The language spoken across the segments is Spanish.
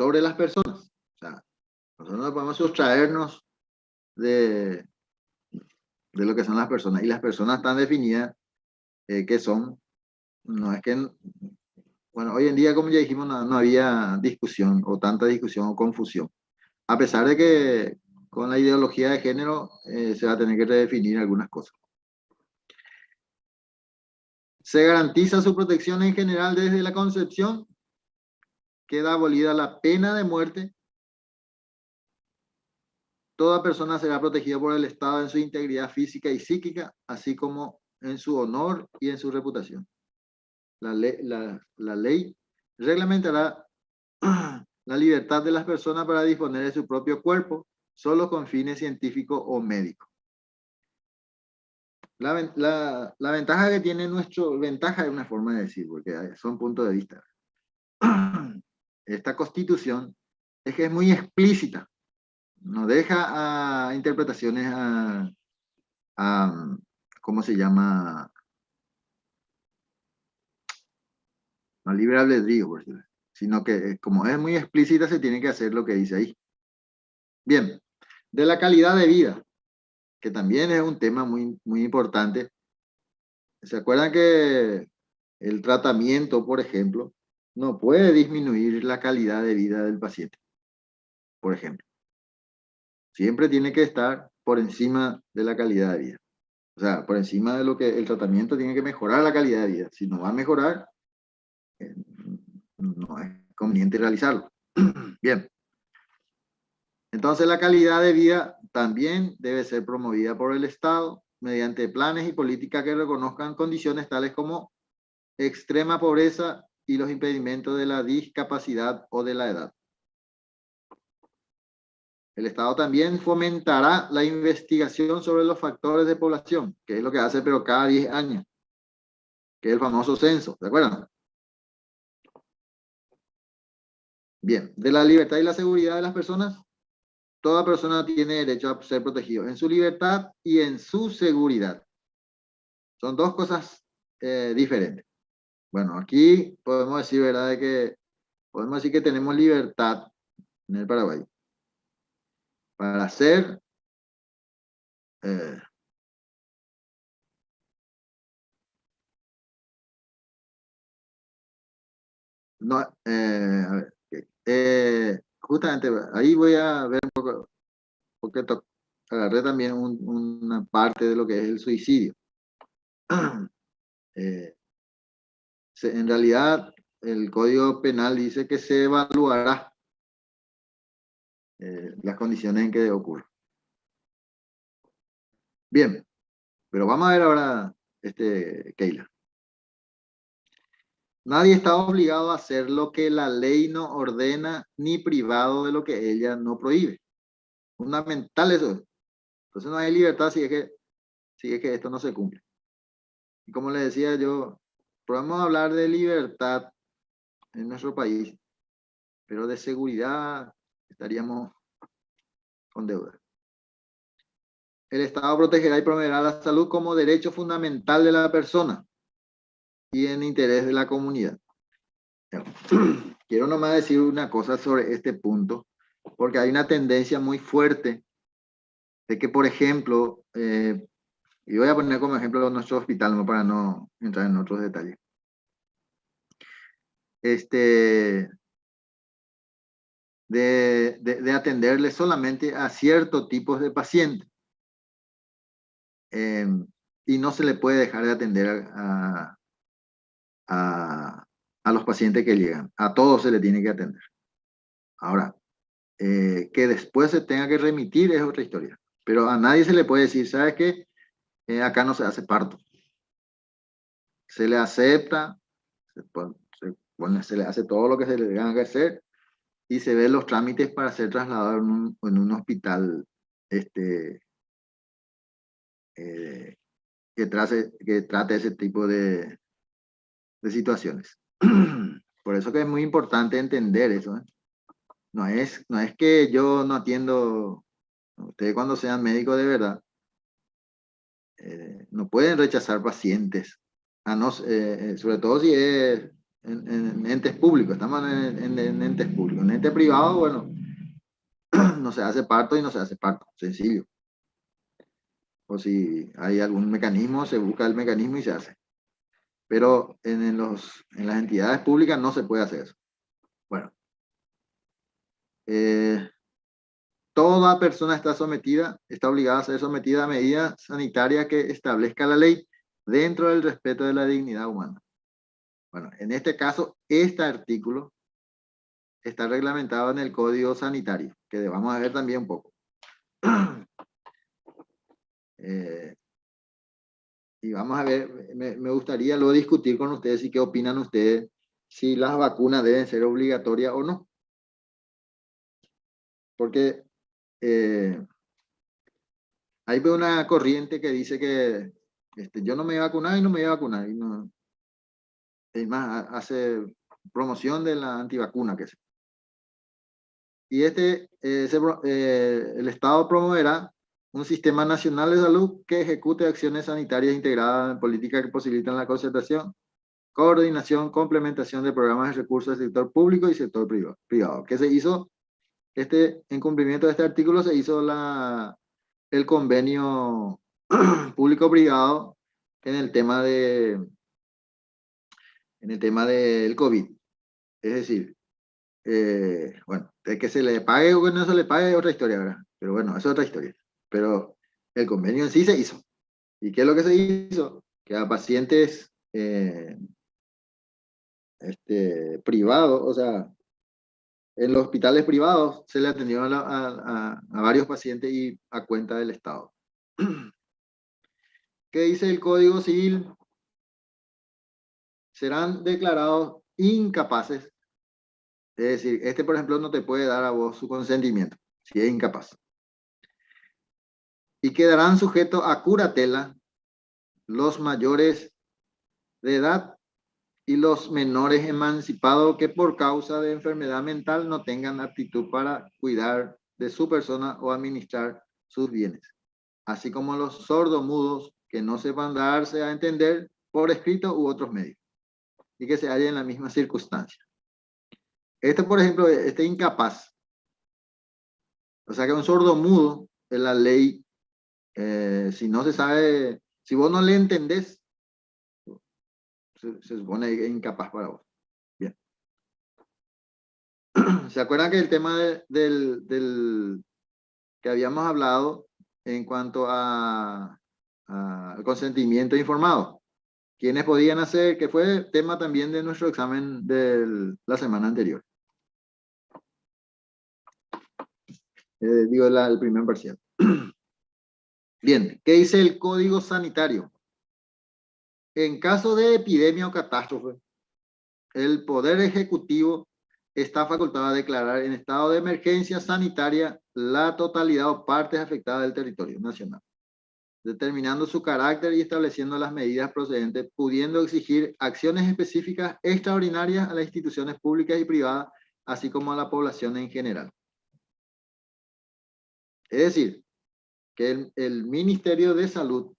sobre las personas. O sea, nosotros no podemos sustraernos de lo que son las personas. Y las personas están definidas que son, no es que, bueno, hoy en día, como ya dijimos, no había discusión o tanta discusión o confusión. A pesar de que con la ideología de género se va a tener que redefinir algunas cosas. Se garantiza su protección en general desde la concepción. Queda abolida la pena de muerte. Toda persona será protegida por el Estado en su integridad física y psíquica, así como en su honor y en su reputación. La ley reglamentará la libertad de las personas para disponer de su propio cuerpo, solo con fines científicos o médicos. La ventaja que tiene ventaja es una forma de decir, porque son puntos de vista. Esta Constitución es que es muy explícita, no deja a interpretaciones ¿cómo se llama? A libre albedrío, por decirlo, sino que como es muy explícita se tiene que hacer lo que dice ahí. Bien, de la calidad de vida, que también es un tema muy, muy importante. ¿Se acuerdan que el tratamiento, por ejemplo, no puede disminuir la calidad de vida del paciente? Por ejemplo, siempre tiene que estar por encima de la calidad de vida. O sea, por encima de lo que el tratamiento tiene que mejorar la calidad de vida. Si no va a mejorar, no es conveniente realizarlo. Bien. Entonces la calidad de vida también debe ser promovida por el Estado mediante planes y políticas que reconozcan condiciones tales como extrema pobreza y los impedimentos de la discapacidad o de la edad. El Estado también fomentará la investigación sobre los factores de población, que es lo que hace pero cada 10 años, que es el famoso censo, ¿de acuerdo? Bien, de la libertad y la seguridad de las personas, toda persona tiene derecho a ser protegido en su libertad y en su seguridad. Son dos cosas diferentes. Bueno, aquí podemos decir, ¿verdad?, de que podemos decir que tenemos libertad en el Paraguay para hacer no, a ver, justamente ahí voy a ver un poco, porque agarré también una parte de lo que es el suicidio. En realidad, el Código Penal dice que se evaluará las condiciones en que ocurre. Bien, pero vamos a ver ahora, Keila. Nadie está obligado a hacer lo que la ley no ordena, ni privado de lo que ella no prohíbe. Fundamental eso. Entonces no hay libertad si es que esto no se cumple. Y como le decía yo, podemos hablar de libertad en nuestro país, pero de seguridad estaríamos con deuda. El Estado protegerá y promoverá la salud como derecho fundamental de la persona y en interés de la comunidad. Quiero nomás decir una cosa sobre este punto, porque hay una tendencia muy fuerte de que, por ejemplo, y voy a poner como ejemplo nuestro hospital, ¿no?, para no entrar en otros detalles. De atenderle solamente a ciertos tipos de pacientes. Y no se le puede dejar de atender a los pacientes que llegan. A todos se le tiene que atender. Ahora, que después se tenga que remitir es otra historia. Pero a nadie se le puede decir, ¿sabes qué? Acá no se hace parto. Se le acepta, se le hace todo lo que se le tenga que hacer y se ven los trámites para ser trasladado en un hospital que trate ese tipo de situaciones. Por eso que es muy importante entender eso, ¿eh? No es que yo no atiendo, ustedes cuando sean médicos de verdad, no pueden rechazar pacientes, sobre todo si es en entes públicos, estamos en entes públicos. En ente privado, bueno, no se hace parto y no se hace parto, sencillo. O si hay algún mecanismo, se busca el mecanismo y se hace. Pero en las entidades públicas no se puede hacer eso. Bueno, toda persona está obligada a ser sometida a medidas sanitarias que establezca la ley dentro del respeto de la dignidad humana. Bueno, en este caso, este artículo está reglamentado en el Código Sanitario, que vamos a ver también un poco. Y vamos a ver, me gustaría luego discutir con ustedes y qué opinan ustedes si las vacunas deben ser obligatorias o no. Porque hay una corriente que dice que yo no me voy a vacunar y no me voy a vacunar. Y no, es más, hace promoción de la antivacuna. Y el Estado promoverá un sistema nacional de salud que ejecute acciones sanitarias integradas en políticas que posibilitan la concertación, coordinación, complementación de programas de recursos del sector público y sector privado. ¿Qué se hizo? En cumplimiento de este artículo se hizo el convenio público-privado en el tema del COVID. Es decir, bueno, de que se le pague o que no se le pague es otra historia, ¿verdad? Pero bueno, eso es otra historia. Pero el convenio en sí se hizo. ¿Y qué es lo que se hizo? Que a pacientes privados, o sea, en los hospitales privados se le atendió a varios pacientes y a cuenta del Estado. ¿Qué dice el Código Civil? Serán declarados incapaces. Es decir, por ejemplo, no te puede dar a vos su consentimiento, si es incapaz. Y quedarán sujetos a curatela los mayores de edad y los menores emancipados que por causa de enfermedad mental no tengan aptitud para cuidar de su persona o administrar sus bienes, así como los sordomudos que no sepan darse a entender por escrito u otros medios y que se hallen en la misma circunstancia. Por ejemplo, incapaz. O sea que un sordomudo, en la ley, si no se sabe, si vos no le entendés, se supone que es incapaz para vos. Bien. ¿Se acuerdan que el tema del que habíamos hablado en cuanto al consentimiento informado? ¿Quiénes podían hacer? Que fue tema también de nuestro examen de la semana anterior. El primer parcial. Bien, ¿qué dice el Código Sanitario? En caso de epidemia o catástrofe, el Poder Ejecutivo está facultado a declarar en estado de emergencia sanitaria la totalidad o partes afectadas del territorio nacional, determinando su carácter y estableciendo las medidas procedentes, pudiendo exigir acciones específicas extraordinarias a las instituciones públicas y privadas, así como a la población en general. Es decir, que el Ministerio de Salud,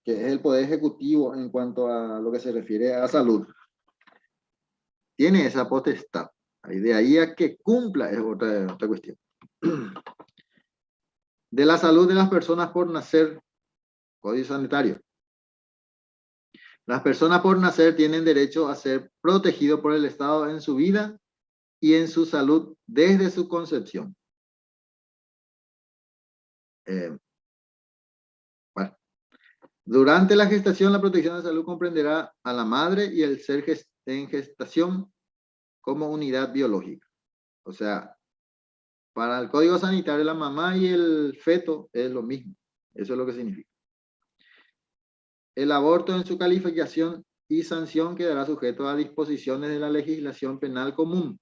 que es el Poder Ejecutivo en cuanto a lo que se refiere a salud, tiene esa potestad. De ahí a que cumpla es otra cuestión. De la salud de las personas por nacer, Código Sanitario. Las personas por nacer tienen derecho a ser protegidos por el Estado en su vida y en su salud desde su concepción. Bueno. Durante la gestación, la protección de salud comprenderá a la madre y el ser en gestación como unidad biológica. O sea, para el Código Sanitario, la mamá y el feto es lo mismo. Eso es lo que significa. El aborto en su calificación y sanción quedará sujeto a disposiciones de la legislación penal común.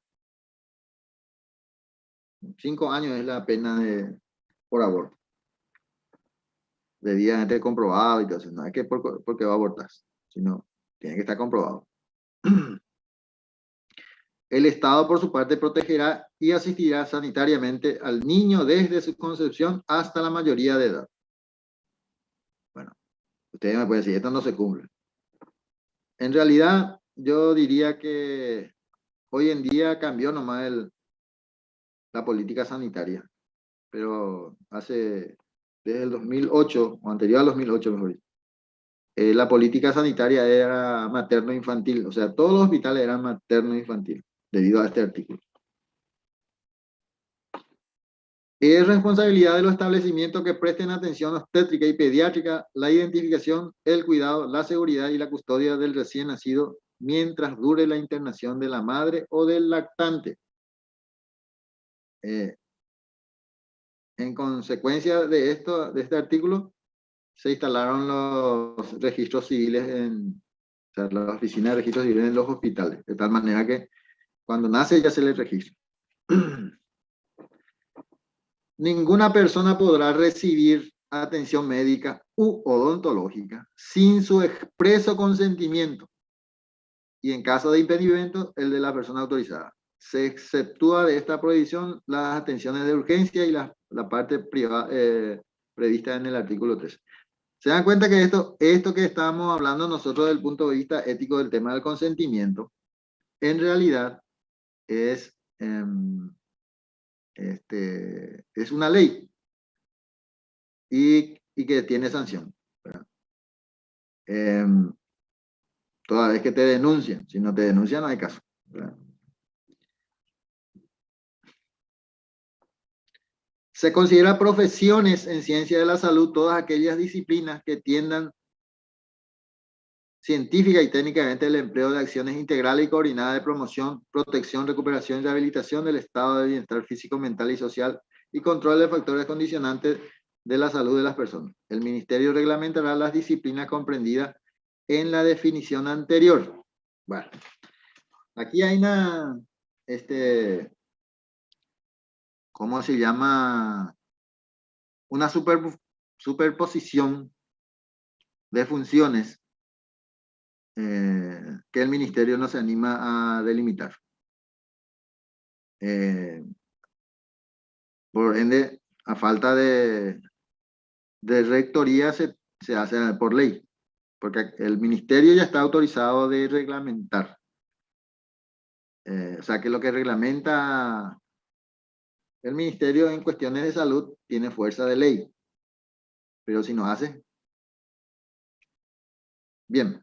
5 años es la pena por aborto. Debidamente comprobado y todo eso. No es que porque va a abortar, sino tiene que estar comprobado. El Estado, por su parte, protegerá y asistirá sanitariamente al niño desde su concepción hasta la mayoría de edad. Bueno, ustedes me pueden decir, esto no se cumple. En realidad, yo diría que hoy en día cambió nomás la política sanitaria, pero desde el 2008, o anterior al 2008, mejor dicho, la política sanitaria era materno-infantil, o sea, todos los hospitales eran materno-infantil, debido a este artículo. Es responsabilidad de los establecimientos que presten atención obstétrica y pediátrica, la identificación, el cuidado, la seguridad y la custodia del recién nacido mientras dure la internación de la madre o del lactante. Eh, en consecuencia de de este artículo, se instalaron los registros civiles o sea, la oficina de registros civiles en los hospitales, de tal manera que cuando nace ya se le registra. Ninguna persona podrá recibir atención médica u odontológica sin su expreso consentimiento y en caso de impedimento, el de la persona autorizada. Se exceptúa de esta prohibición las atenciones de urgencia y la parte privada, prevista en el artículo 13. Se dan cuenta que esto que estamos hablando nosotros desde el punto de vista ético del tema del consentimiento, en realidad es, es una ley y que tiene sanción. Toda vez que te denuncien, si no te denuncian no hay caso, ¿verdad? Se considera profesiones en ciencia de la salud todas aquellas disciplinas que tiendan científica y técnicamente el empleo de acciones integrales y coordinadas de promoción, protección, recuperación y rehabilitación del estado de bienestar físico, mental y social y control de factores condicionantes de la salud de las personas. El Ministerio reglamentará las disciplinas comprendidas en la definición anterior. Bueno, aquí hay ¿cómo se llama? Una superposición de funciones que el ministerio no se anima a delimitar. Por ende, a falta de rectoría se hace por ley, porque el ministerio ya está autorizado de reglamentar. O sea que lo que reglamenta el ministerio en cuestiones de salud tiene fuerza de ley, pero si no hace, bien.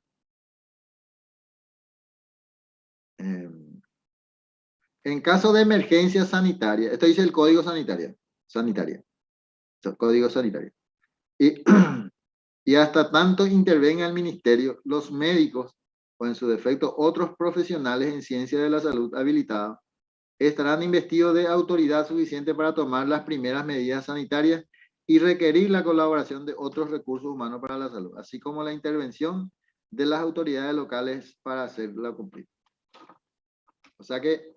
En caso de emergencia sanitaria, esto dice el Código Sanitario, Código Sanitario. Y, y hasta tanto intervenga el ministerio, los médicos o en su defecto otros profesionales en ciencia de la salud habilitados estarán investidos de autoridad suficiente para tomar las primeras medidas sanitarias y requerir la colaboración de otros recursos humanos para la salud, así como la intervención de las autoridades locales para hacerla cumplir. O sea que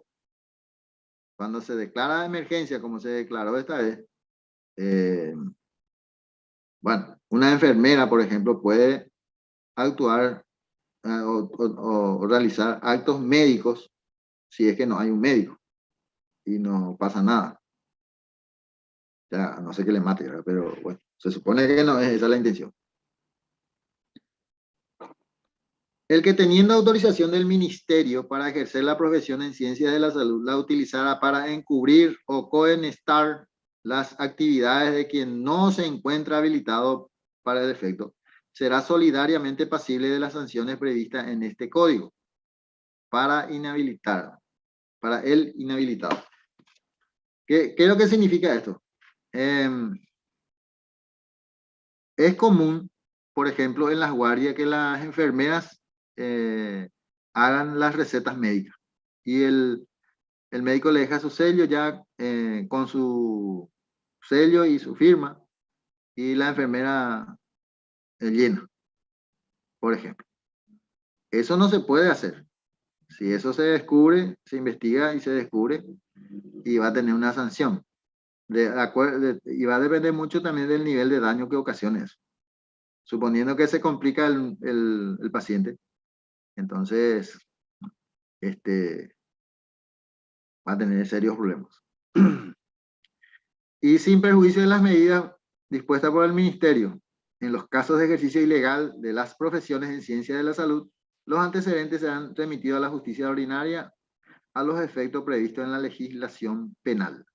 cuando se declara emergencia, como se declaró esta vez, bueno, una enfermera, por ejemplo, puede actuar o realizar actos médicos si es que no hay un médico y no pasa nada. O sea, no sé que le mate, ¿verdad? Pero bueno, se supone que no es esa la intención. El que teniendo autorización del ministerio para ejercer la profesión en ciencias de la salud la utilizara para encubrir o cohenestar las actividades de quien no se encuentra habilitado para el efecto, será solidariamente pasible de las sanciones previstas en este código para para el inhabilitado. ¿Qué es lo que significa esto? Es común, por ejemplo, en las guardias que las enfermeras hagan las recetas médicas y el médico le deja su sello ya con su sello y su firma y la enfermera llena, por ejemplo. Eso no se puede hacer. Si eso se descubre, se investiga y se descubre y va a tener una sanción. Y va a depender mucho también del nivel de daño que ocasione eso. Suponiendo que se complica el paciente, entonces va a tener serios problemas. Y sin perjuicio de las medidas dispuestas por el ministerio en los casos de ejercicio ilegal de las profesiones en ciencia de la salud, los antecedentes se han remitido a la justicia ordinaria a los efectos previstos en la legislación penal.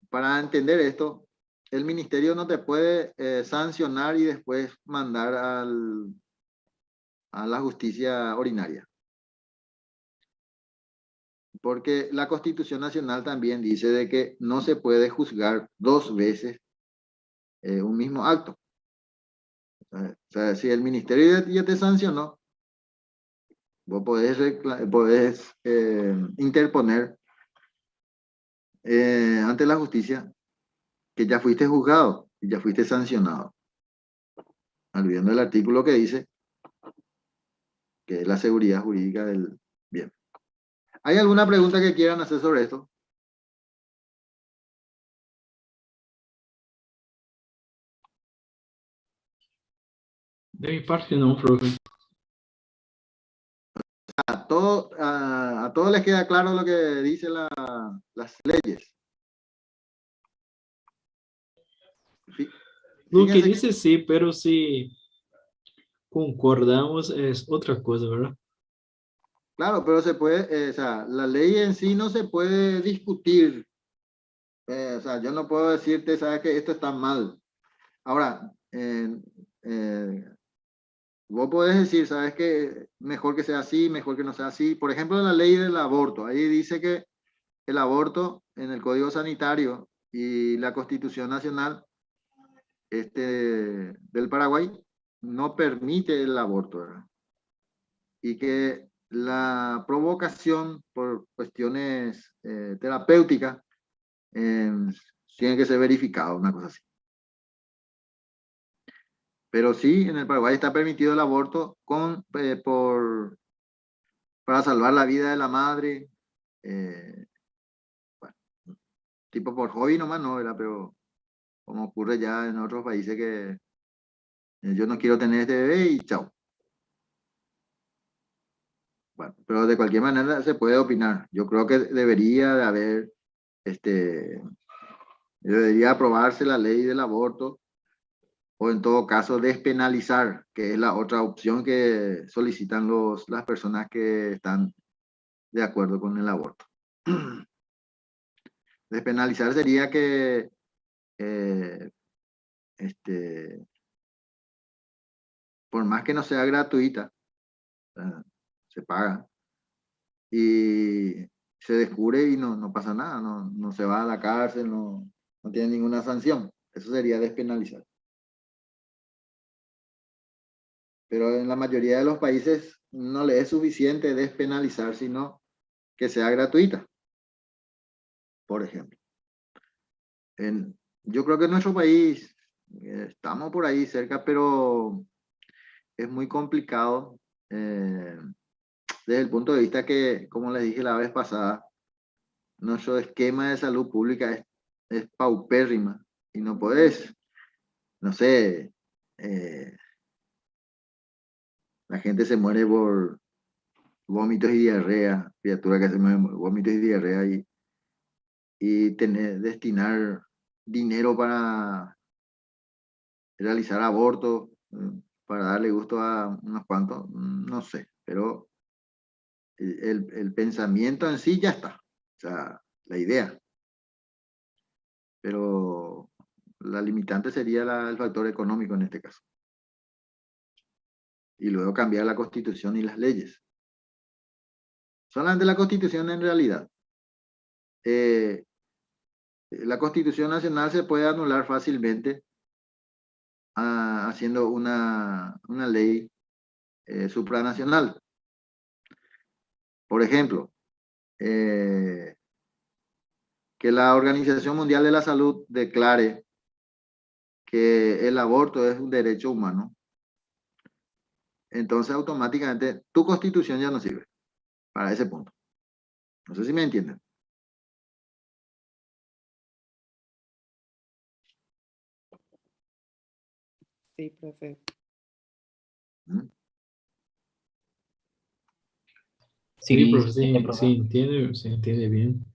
Para entender esto, el ministerio no te puede sancionar y después mandar a la justicia ordinaria. Porque la Constitución Nacional también dice de que no se puede juzgar dos veces un mismo acto. O sea, si el ministerio ya te sancionó, vos podés interponer ante la justicia que ya fuiste juzgado y ya fuiste sancionado. Olvidando el artículo que dice que es la seguridad jurídica del bien. ¿Hay alguna pregunta que quieran hacer sobre esto? De mi parte no, profe. A todos les queda claro lo que dicen las leyes. Lo que Fíjense dice sí, pero si concordamos es otra cosa, ¿verdad? claro, pero se puede, o sea, la ley en sí no se puede discutir. O sea, yo no puedo decirte, sabes que esto está mal. Ahora, vos podés decir, sabes que mejor que sea así, mejor que no sea así. Por ejemplo, la ley del aborto, ahí dice que el aborto en el Código Sanitario y la Constitución Nacional del Paraguay no permite el aborto, ¿verdad? Y que la provocación por cuestiones terapéuticas tiene que ser verificado, una cosa así. Pero sí, en el Paraguay está permitido el aborto para salvar la vida de la madre, bueno, tipo por hobby nomás, no, ¿verdad? Pero como ocurre ya en otros países que yo no quiero tener este bebé y chao. Bueno, pero de cualquier manera se puede opinar. Yo creo que debería de haber, debería aprobarse la ley del aborto o en todo caso despenalizar, que es la otra opción que solicitan las personas que están de acuerdo con el aborto. Despenalizar sería que eh, por más que no sea gratuita, se paga y se descubre y no pasa nada, no se va a la cárcel, no tiene ninguna sanción. Eso sería despenalizar. Pero en la mayoría de los países no le es suficiente despenalizar, sino que sea gratuita, por ejemplo. Yo creo que en nuestro país estamos por ahí cerca, pero es muy complicado desde el punto de vista que, como les dije la vez pasada, nuestro esquema de salud pública es paupérrima y no podés, no sé, la gente se muere por vómitos y diarrea, criatura que se muere por vómitos y diarrea y destinar dinero para realizar abortos, para darle gusto a unos cuantos, no sé, pero el pensamiento en sí ya está, o sea, la idea, pero la limitante sería el factor económico en este caso. Y luego cambiar la constitución y las leyes. Solamente la constitución en realidad. La constitución nacional se puede anular fácilmente haciendo una ley supranacional. Por ejemplo, que la Organización Mundial de la Salud declare que el aborto es un derecho humano, entonces automáticamente tu constitución ya no sirve para ese punto. No sé si me entienden. Sí, profe. ¿Mm? Sí, Sí, profe, se entiende, profe. se entiende bien.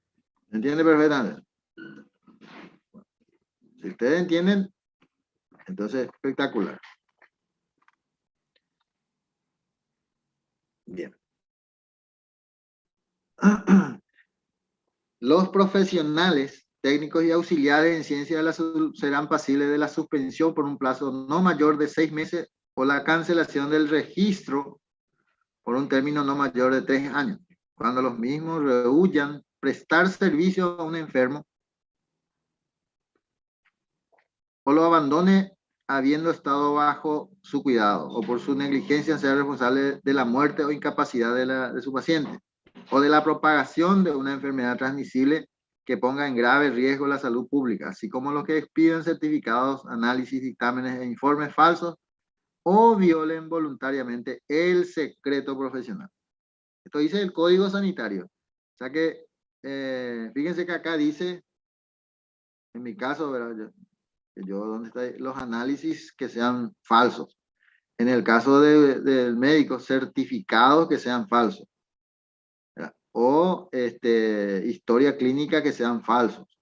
¿Entiende perfectamente? Si ustedes entienden, Entonces, espectacular. Bien. Los profesionales, técnicos y auxiliares en ciencia de la salud serán pasibles de la suspensión por un plazo no mayor de 6 meses o la cancelación del registro por un término no mayor de 3 años, cuando los mismos rehuyan prestar servicio a un enfermo o lo abandone habiendo estado bajo su cuidado o por su negligencia sea responsable de la muerte o incapacidad de su paciente o de la propagación de una enfermedad transmisible que ponga en grave riesgo la salud pública, así como los que expiden certificados, análisis, dictámenes e informes falsos o violen voluntariamente el secreto profesional. Esto dice el Código Sanitario. O sea que, fíjense que acá dice, en mi caso, ¿verdad? ¿Dónde está? Los análisis que sean falsos. En el caso del médico, certificados que sean falsos. ¿Verdad? O historia clínica que sean falsos,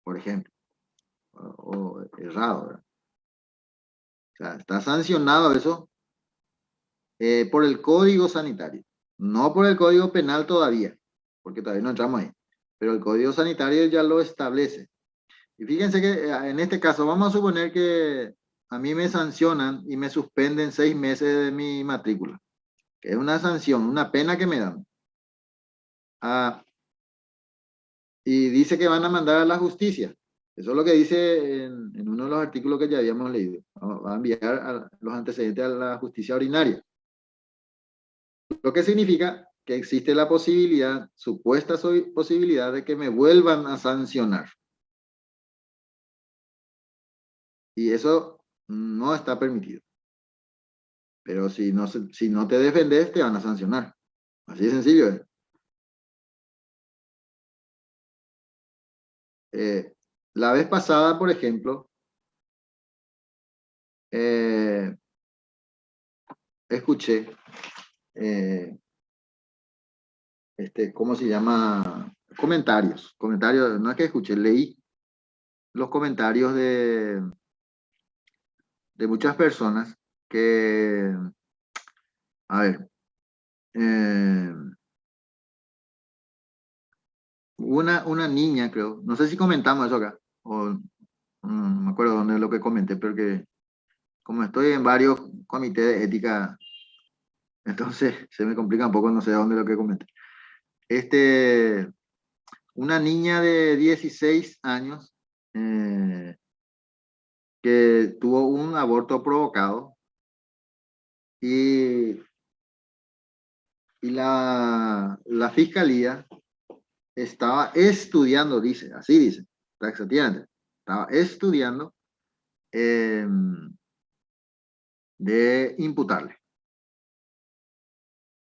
por ejemplo. O errado, ¿verdad? O sea, está sancionado eso por el Código Sanitario. No por el Código Penal todavía, porque todavía no entramos ahí. Pero el Código Sanitario ya lo establece. Y fíjense que en este caso, vamos a suponer que a mí me sancionan y me suspenden 6 meses de mi matrícula, que es una sanción, una pena que me dan. Y dice que van a mandar a la justicia. Eso es lo que dice en uno de los artículos que ya habíamos leído. Va a enviar a los antecedentes a la justicia ordinaria. Lo que significa que existe la posibilidad, supuesta posibilidad de que me vuelvan a sancionar. Y eso no está permitido. Pero si no te defendes, te van a sancionar. Así de sencillo es. La vez pasada, por ejemplo, escuché, ¿cómo se llama? Comentarios. Comentarios, no es que escuché, leí los comentarios de muchas personas que, a ver, una niña, creo, no sé si comentamos eso acá, o no me acuerdo dónde es lo que comenté, pero que como estoy en varios comités de ética, entonces se me complica un poco, no sé dónde es lo que comenté. Una niña de 16 años que tuvo un aborto provocado y la fiscalía estaba estudiando, dice, así dice, taxativamente, estaba estudiando de imputarle.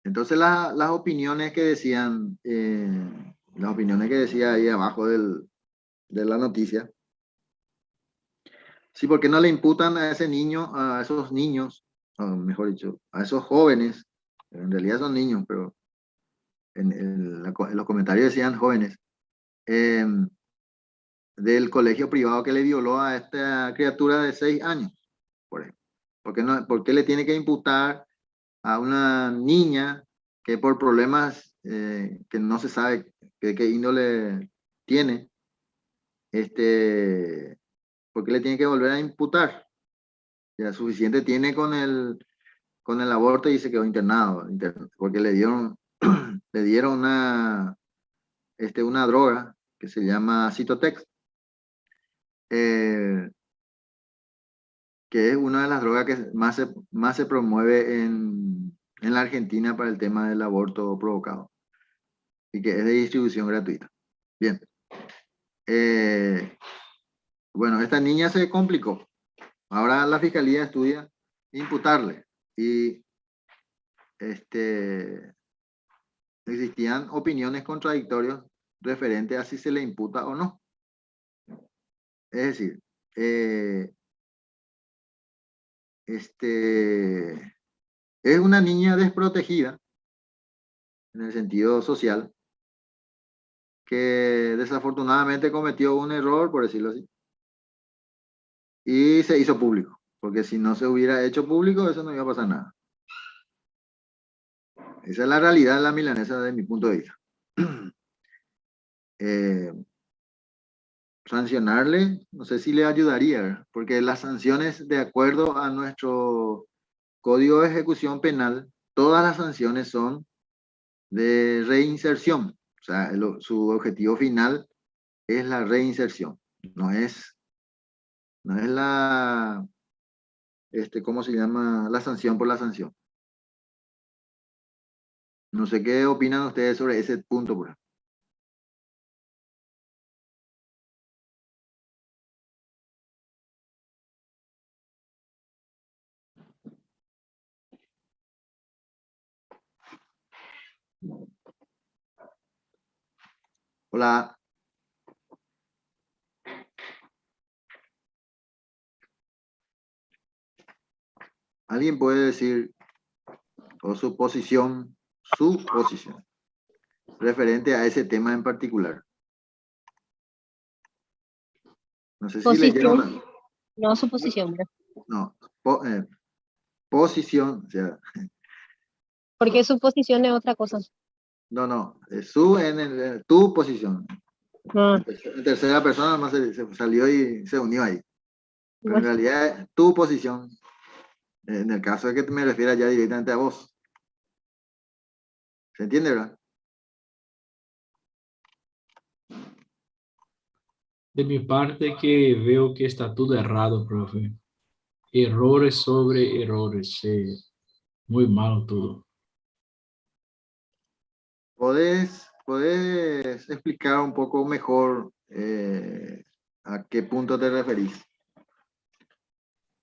Entonces las opiniones que decían, las opiniones que decía ahí abajo de la noticia, sí, ¿por qué no le imputan a ese niño, a esos niños, o mejor dicho, a esos jóvenes? En realidad son niños, pero en los comentarios decían jóvenes, eh, del colegio privado que le violó a esta criatura de 6 años, por ejemplo. ¿Por qué le tiene que imputar a una niña que por problemas que no se sabe qué índole tiene, por qué le tiene que volver a imputar? Ya suficiente tiene con el aborto y se quedó internado, porque le dieron, le dieron una droga que se llama Cytotex, que es una de las drogas que más se promueve en la Argentina para el tema del aborto provocado y que es de distribución gratuita. Bien. Bueno, esta niña se complicó. Ahora la fiscalía estudia imputarle y existían opiniones contradictorias referente a si se le imputa o no. Es decir, es una niña desprotegida en el sentido social que desafortunadamente cometió un error, por decirlo así, y se hizo público, porque si no se hubiera hecho público, eso no iba a pasar nada. Esa es la realidad de la milanesa desde mi punto de vista. Sancionarle, no sé si le ayudaría, ¿verdad? Porque las sanciones, de acuerdo a nuestro Código de Ejecución Penal, todas las sanciones son de reinserción. O sea, su objetivo final es la reinserción. No es la, ¿cómo se llama? La sanción por la sanción. No sé qué opinan ustedes sobre ese punto, por ejemplo. Hola. ¿Alguien puede decir o su posición referente a ese tema en particular? No sé si leyeron. Posición, no su posición, ¿verdad? No, posición, o sea, Porque su posición es otra cosa. no, tu posición. Ah, En tercera persona más se salió y se unió ahí. Pero en bueno, realidad es tu posición, en el caso de que me refiera ya directamente a vos. ¿Se entiende, verdad? De mi parte que veo que está todo errado, profe. Errores sobre errores. Muy malo todo. ¿Podés explicar un poco mejor a qué punto te referís?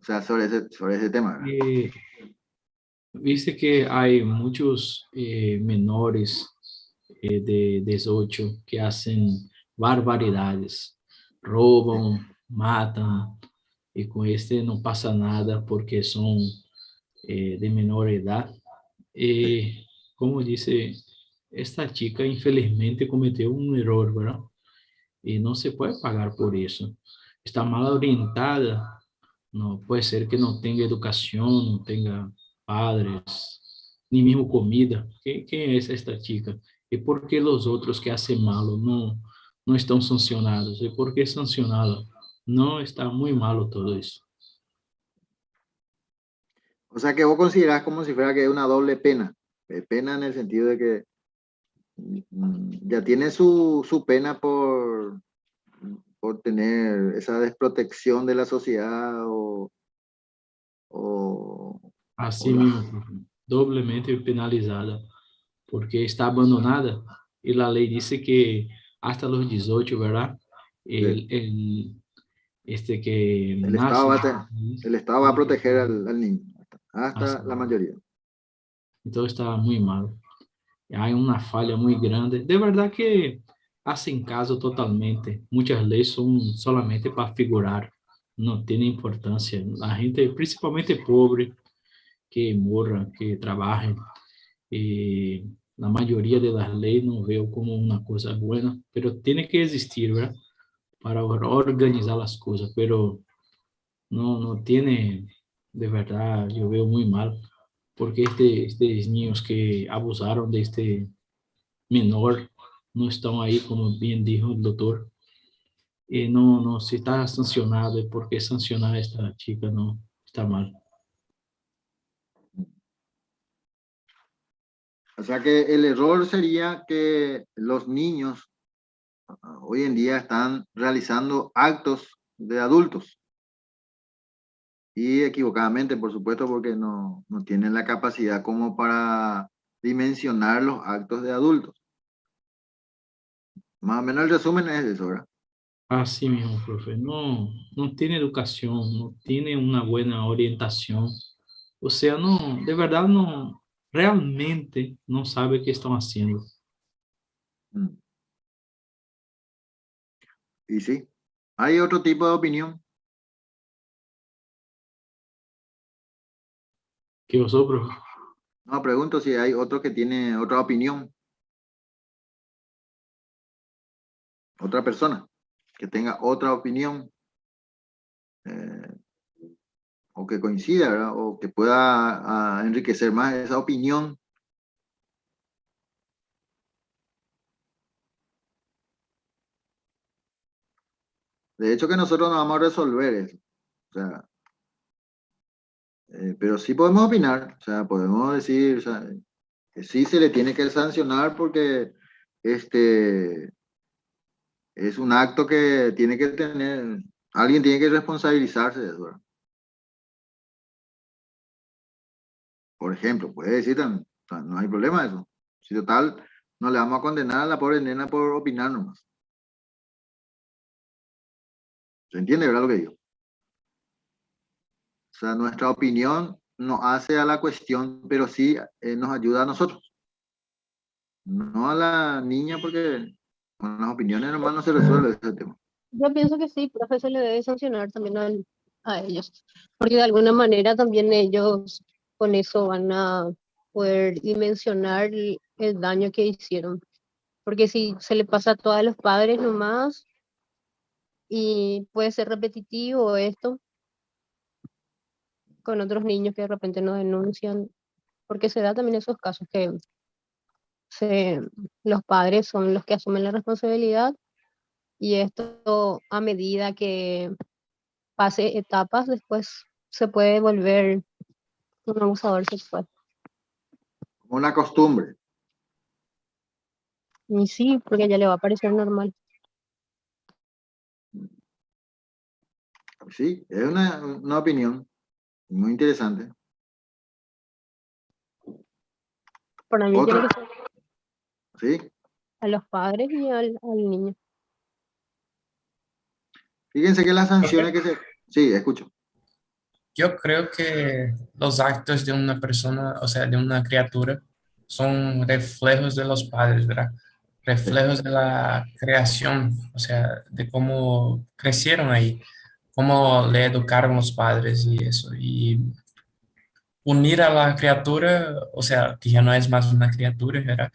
O sea, sobre ese tema, ¿verdad? Viste que hay muchos menores de 18 que hacen barbaridades, Sí. roban, matan, y con este no pasa nada porque son de menor edad. Como dice, esta chica infelizmente cometió un error, ¿verdad? Y no se puede pagar por eso. Está mal orientada, no puede ser que no tenga educación, no tenga padres, ni mismo comida. ¿Quién es esta chica? ¿Y por qué los otros que hacen malo no están sancionados? ¿Y por qué sancionada? No, está muy malo todo eso. O sea, que vos considerás como si fuera que es una doble pena. Pena en el sentido de que ya tiene su pena por tener esa desprotección de la sociedad o, o Así la... mismo, profe, doblemente penalizada, porque está abandonada y la ley dice que hasta los 18, ¿verdad? Sí. Que El Estado nace, va el Estado va a proteger al niño así, hasta la mayoría. entonces está muy mal. Hay una falla muy grande. De verdad que hacen caso totalmente. Muchas leyes son solamente para figurar, no tienen importancia. La gente, principalmente pobre, que morra, que trabaje, la mayoría de las leyes no veo como una cosa buena, pero tiene que existir, ¿verdad? Para organizar las cosas, pero no tiene, de verdad, yo veo muy mal, porque estos niños que abusaron de este menor no están ahí, como bien dijo el doctor, y no se está sancionado, ¿y por qué sancionar a esta chica? No, está mal. O sea que el error sería que los niños hoy en día están realizando actos de adultos y equivocadamente, por supuesto, porque no tienen la capacidad como para dimensionar los actos de adultos. Más o menos el resumen es eso, ¿verdad? Así mismo, profe, no tiene educación, no tiene una buena orientación, o sea, no, de verdad no, realmente no sabe qué están haciendo. Mm. Y sí, hay otro tipo de opinión. ¿Qué pasó, profe? No, pregunto si hay otro que tiene otra opinión, otra persona que tenga otra opinión eh, o que coincida, ¿verdad? O que pueda enriquecer más esa opinión. De hecho que nosotros no vamos a resolver eso. O sea, pero sí podemos opinar, o sea, podemos decir, o sea, que sí se le tiene que sancionar porque este es un acto que tiene que tener, alguien tiene que responsabilizarse de eso, ¿verdad? Por ejemplo, puede decir también, o sea, no hay problema de eso. Si total, no le vamos a condenar a la pobre nena por opinar nomás. ¿Se entiende, verdad, lo que digo? O sea, nuestra opinión no hace a la cuestión, pero sí nos ayuda a nosotros. No a la niña, porque con las opiniones nomás no se resuelve ese tema. Yo pienso que sí, profe, se le debe sancionar también a ellos, porque de alguna manera también ellos con eso van a poder dimensionar el daño que hicieron. Porque si se le pasa a todos los padres nomás y puede ser repetitivo esto con otros niños que de repente no denuncian, porque se da también esos casos que se, los padres son los que asumen la responsabilidad y esto a medida que pase etapas después se puede volver un abusador sexual. Como una costumbre. Y sí, porque ya le va a parecer normal. Sí, es una opinión muy interesante. Para mí tiene Otra, que ser sí. a los padres y al niño. Fíjense que las sanciones que se... Sí, escucho. Yo creo que los actos de una persona, o sea, de una criatura, son reflejos de los padres, ¿verdad? Sí. Reflejos de la creación, o sea, de cómo crecieron ahí, cómo le educaron los padres y eso. Y unir a la criatura, o sea, que ya no es más una criatura, ¿verdad?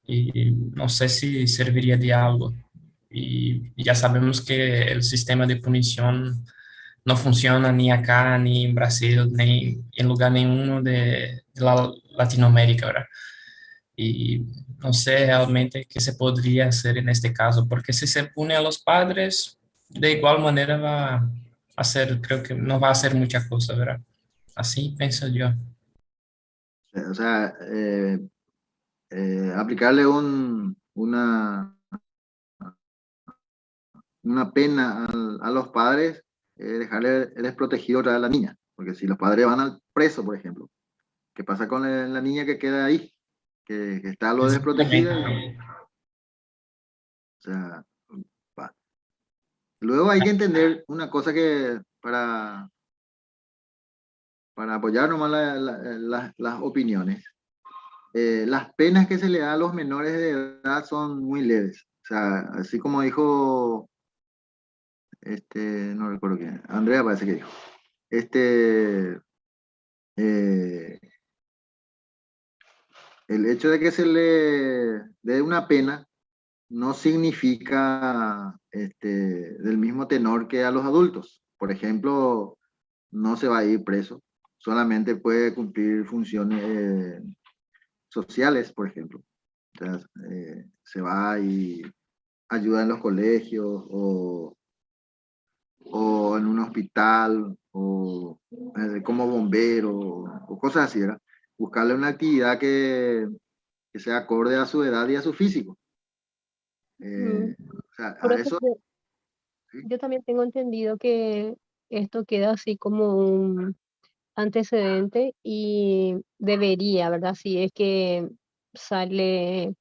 Y no sé si serviría de algo. Y ya sabemos que el sistema de punición no funciona ni acá, ni en Brasil, ni en lugar ninguno de la Latinoamérica, ¿verdad? Y no sé realmente qué se podría hacer en este caso, porque si se pone a los padres, de igual manera va a hacer, creo que no va a hacer mucha cosa, ¿verdad? Así pienso yo. O sea, aplicarle una pena a los padres, dejarle desprotegido otra vez a la niña. Porque si los padres van al preso, por ejemplo, ¿qué pasa con la niña que queda ahí? Que está lo desprotegida. Exactamente. O sea, va. Luego hay que entender una cosa que para apoyar nomás las opiniones. Las penas que se le da a los menores de edad son muy leves. O sea, así como dijo, no recuerdo quién, Andrea parece que dijo. Eh, el hecho de que se le dé una pena no significa del mismo tenor que a los adultos. Por ejemplo, no se va a ir preso, solamente puede cumplir funciones sociales, por ejemplo. Entonces, se va y ayuda en los colegios o en un hospital o como bombero o cosas así, ¿verdad? Buscarle una actividad que sea acorde a su edad y a su físico. Mm, O sea, a Pero eso, sí, yo también tengo entendido que esto queda así como un antecedente y debería, ¿verdad? Si es que sale,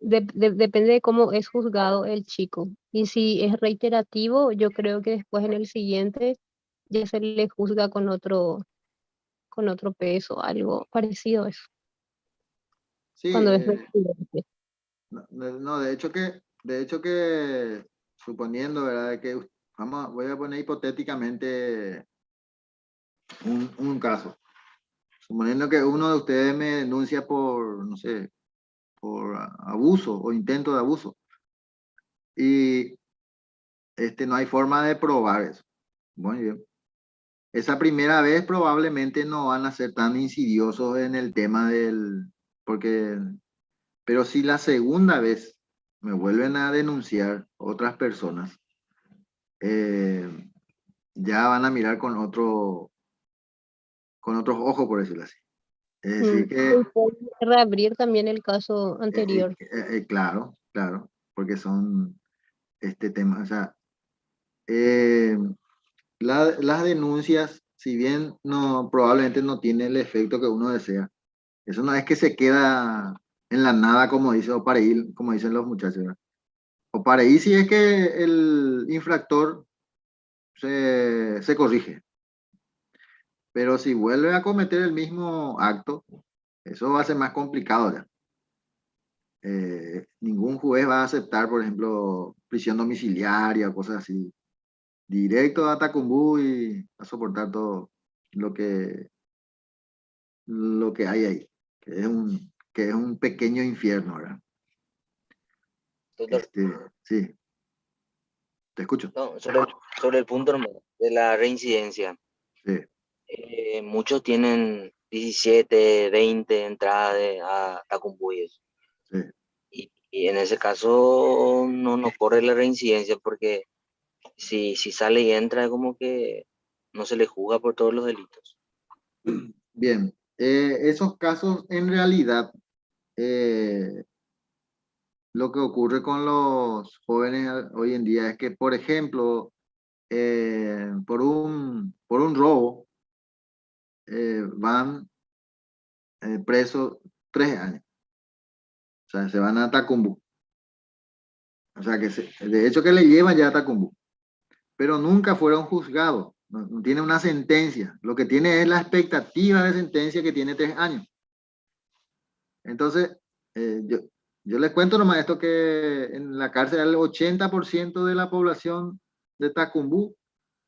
depende de cómo es juzgado el chico. Y si es reiterativo, yo creo que después en el siguiente ya se le juzga con otro peso, algo parecido a eso, sí, cuando es reiterativo. no, de hecho que, suponiendo, ¿verdad? Que voy a poner hipotéticamente un caso. Suponiendo que uno de ustedes me denuncia por, no sé, por abuso o intento de abuso. Y no hay forma de probar eso. Muy bien. Esa primera vez probablemente no van a ser tan insidiosos en el tema pero si la segunda vez me vuelven a denunciar otras personas, ya van a mirar con otros ojos, por decirlo así. Es decir que, Puede reabrir también el caso anterior. claro, porque son temas, o sea, las denuncias, si bien probablemente no tiene el efecto que uno desea, eso no es que se queda en la nada, como dice, o para ir, como dicen los muchachos, ¿verdad? O para ir si es que el infractor se corrige. Pero si vuelve a cometer el mismo acto, eso va a ser más complicado ya. Ningún juez va a aceptar, por ejemplo, prisión domiciliaria o cosas así. Directo a Tacumbú y a soportar todo lo que, lo que hay ahí, que es un pequeño infierno, ¿verdad? Doctor, Sí, te escucho. no, sobre el punto hermano, de la reincidencia. Sí, Muchos tienen 17, 20 entradas a Tacumbuyes. sí. Y en ese caso no corre la reincidencia porque si sale y entra es como que no se le juzga por todos los delitos. Bien, esos casos en realidad, lo que ocurre con los jóvenes hoy en día es que, por ejemplo, por un robo, van presos 3 años. O sea, se van a Tacumbú. O sea, de hecho que le llevan ya a Tacumbú. Pero nunca fueron juzgados. No tiene una sentencia. Lo que tiene es la expectativa de sentencia que tiene 3 años. Entonces, yo les cuento nomás esto, que en la cárcel el 80% de la población de Tacumbú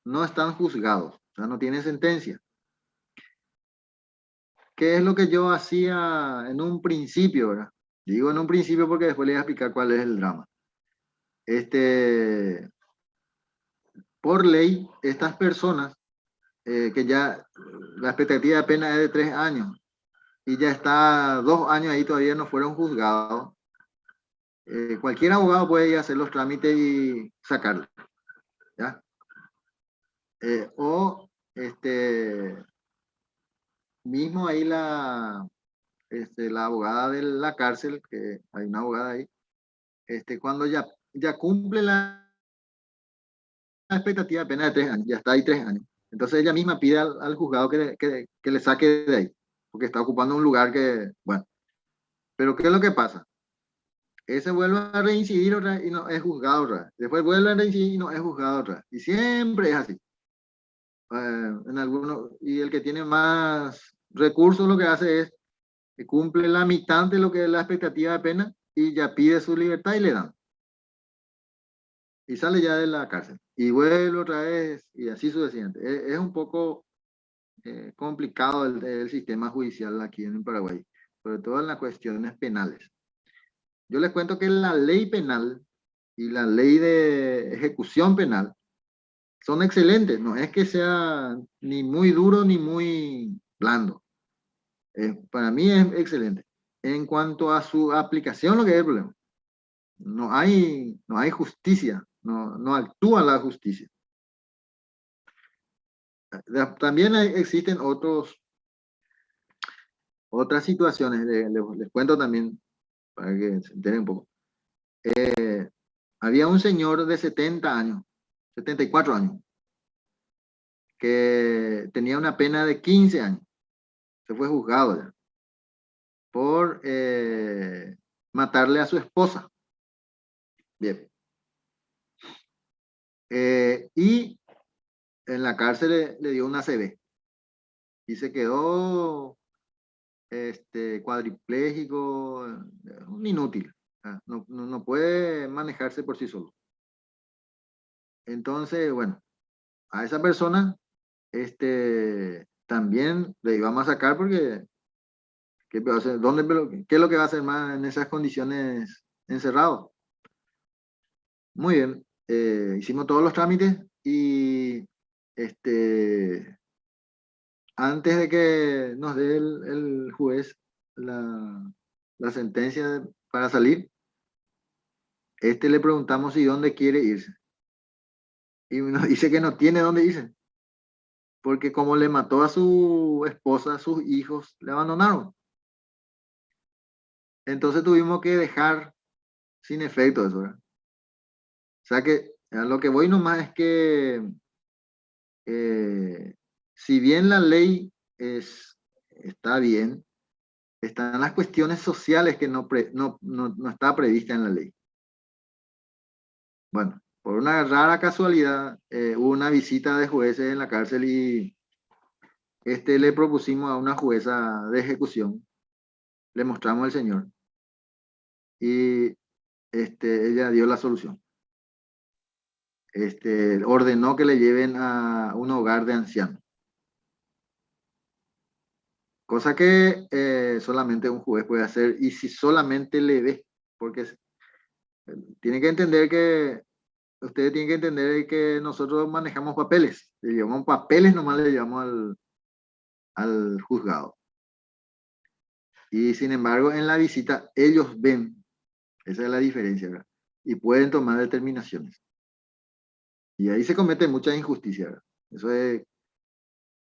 no están juzgados. O sea, no tienen sentencia. ¿Qué es lo que yo hacía en un principio, verdad? Digo en un principio porque después les voy a explicar cuál es el drama. Por ley, estas personas que ya la expectativa de pena es de 3 años y ya está 2 años ahí, todavía no fueron juzgados, cualquier abogado puede ir a hacer los trámites y sacarlo, ¿ya? Mismo ahí la abogada de la cárcel, que hay una abogada ahí, cuando ya cumple la expectativa de pena de 3 años, ya está ahí 3 años. Entonces ella misma pide al juzgado que le saque de ahí, porque está ocupando un lugar que, bueno. Pero ¿qué es lo que pasa? Ese vuelve a reincidir otra vez y no es juzgado otra vez. Después vuelve a reincidir y no es juzgado otra vez. Y siempre es así. Y el que tiene más recursos lo que hace es que cumple la mitad de lo que es la expectativa de pena y ya pide su libertad y le dan. Y sale ya de la cárcel. Y vuelve otra vez y así sucesivamente. Es un poco complicado el sistema judicial aquí en Paraguay, sobre todo en las cuestiones penales. Yo les cuento que la ley penal y la ley de ejecución penal son excelentes, no es que sea ni muy duro ni muy blando. Para mí es excelente. En cuanto a su aplicación, lo que es el problema, no hay justicia, no actúa la justicia. También existen otras situaciones, les cuento también para que se enteren un poco. Había un señor de 70 años, 74 años, que tenía una pena de 15 años. Se fue juzgado ya por matarle a su esposa. Bien. Y en la cárcel le dio una ACV y se quedó cuadripléjico, un inútil. No puede manejarse por sí solo. Entonces, bueno, a esa persona también le íbamos a sacar porque ¿qué es lo que va a hacer más en esas condiciones encerrado? Muy bien. hicimos todos los trámites y antes de que nos dé el juez la sentencia para salir, le preguntamos si dónde quiere irse. Y nos dice que no tiene dónde irse. Porque como le mató a su esposa, sus hijos le abandonaron. Entonces tuvimos que dejar sin efecto eso, ¿verdad? O sea que a lo que voy nomás es que si bien la ley está bien, están las cuestiones sociales que no está prevista en la ley. Bueno, por una rara casualidad, hubo una visita de jueces en la cárcel y le propusimos a una jueza de ejecución, le mostramos al señor y ella dio la solución. Ordenó que le lleven a un hogar de ancianos. Cosa que solamente un juez puede hacer y si solamente le ve, porque tiene que entender que ustedes tienen que entender que nosotros manejamos papeles, le llevamos papeles, nomás le llevamos al juzgado. Y sin embargo, en la visita, ellos ven, esa es la diferencia, ¿verdad? Y pueden tomar determinaciones. Y ahí se comete mucha injusticia, ¿verdad? Eso es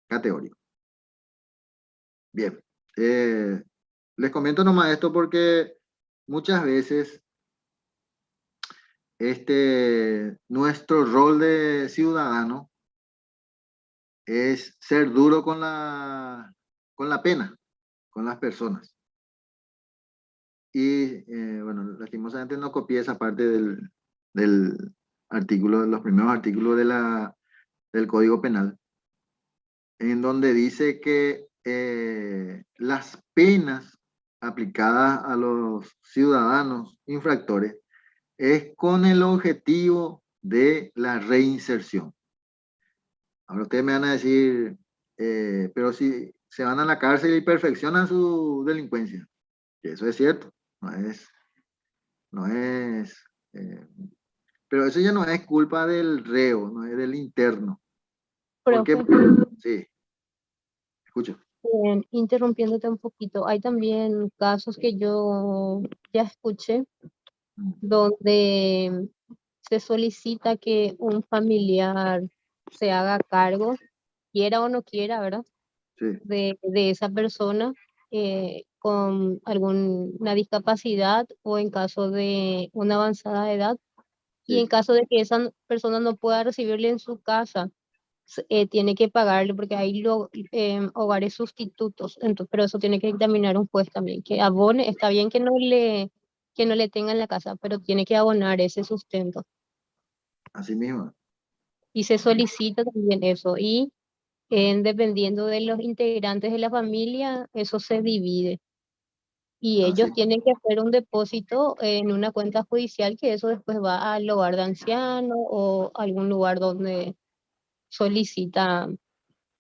categórico. Bien. Les comento nomás esto porque muchas veces nuestro rol de ciudadano es ser duro con la pena, con las personas. Y bueno, lastimosamente no copié esa parte del artículo, los primeros artículos del Código Penal, en donde dice que las penas aplicadas a los ciudadanos infractores es con el objetivo de la reinserción. Ahora ustedes me van a decir, pero si se van a la cárcel y perfeccionan su delincuencia, que eso es cierto, no es, pero eso ya no es culpa del reo, no es del interno. ¿Por qué? Sí, escucho. Interrumpiéndote un poquito, hay también casos que yo ya escuché donde se solicita que un familiar se haga cargo, quiera o no quiera, ¿verdad? Sí. De esa persona con alguna discapacidad o en caso de una avanzada edad. Y en caso de que esa persona no pueda recibirle en su casa, tiene que pagarle porque hay hogares sustitutos, entonces, pero eso tiene que dictaminar un juez también, que abone, está bien que no le tenga en la casa, pero tiene que abonar ese sustento. Así mismo. Y se solicita también eso, y dependiendo de los integrantes de la familia, eso se divide. Y ellos tienen que hacer un depósito en una cuenta judicial que eso después va al hogar de ancianos o algún lugar donde solicita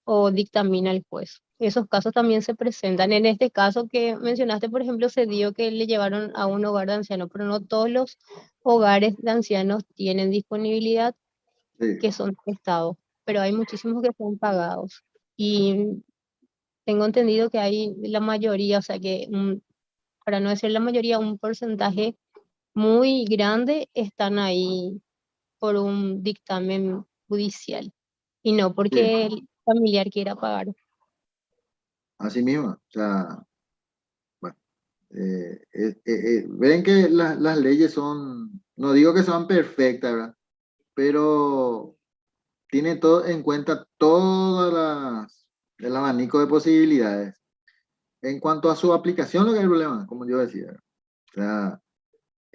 o dictamina el juez. Esos casos también se presentan. En este caso que mencionaste, por ejemplo, se dio que le llevaron a un hogar de ancianos, pero no todos los hogares de ancianos tienen disponibilidad, que son prestados, pero hay muchísimos que son pagados. Y tengo entendido que hay la mayoría, o sea que para no decir la mayoría, un porcentaje muy grande están ahí por un dictamen judicial y no porque el familiar quiera pagar. Así mismo, o sea, bueno, ven que las leyes son, no digo que son perfectas, ¿verdad? Pero tiene todo en cuenta el abanico de posibilidades. En cuanto a su aplicación, lo que hay problema, como yo decía, ¿verdad? O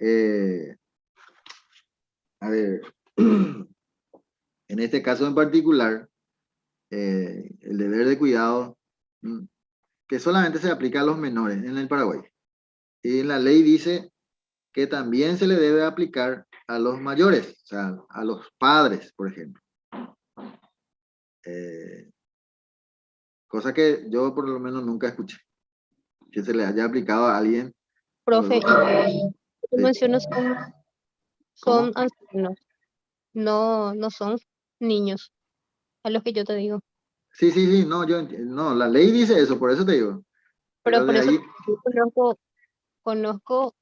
sea, a ver, en este caso en particular, el deber de cuidado, que solamente se aplica a los menores en el Paraguay. Y la ley dice que también se le debe aplicar a los mayores, o sea, a los padres, por ejemplo. Cosa que yo por lo menos nunca escuché, que se le haya aplicado a alguien. Profe, Sí. mencionas son ancianos. no son niños, a los que yo te digo. Sí, sí, sí, no, no, la ley dice eso, por eso te digo. Pero Pero por de eso ahí, yo conozco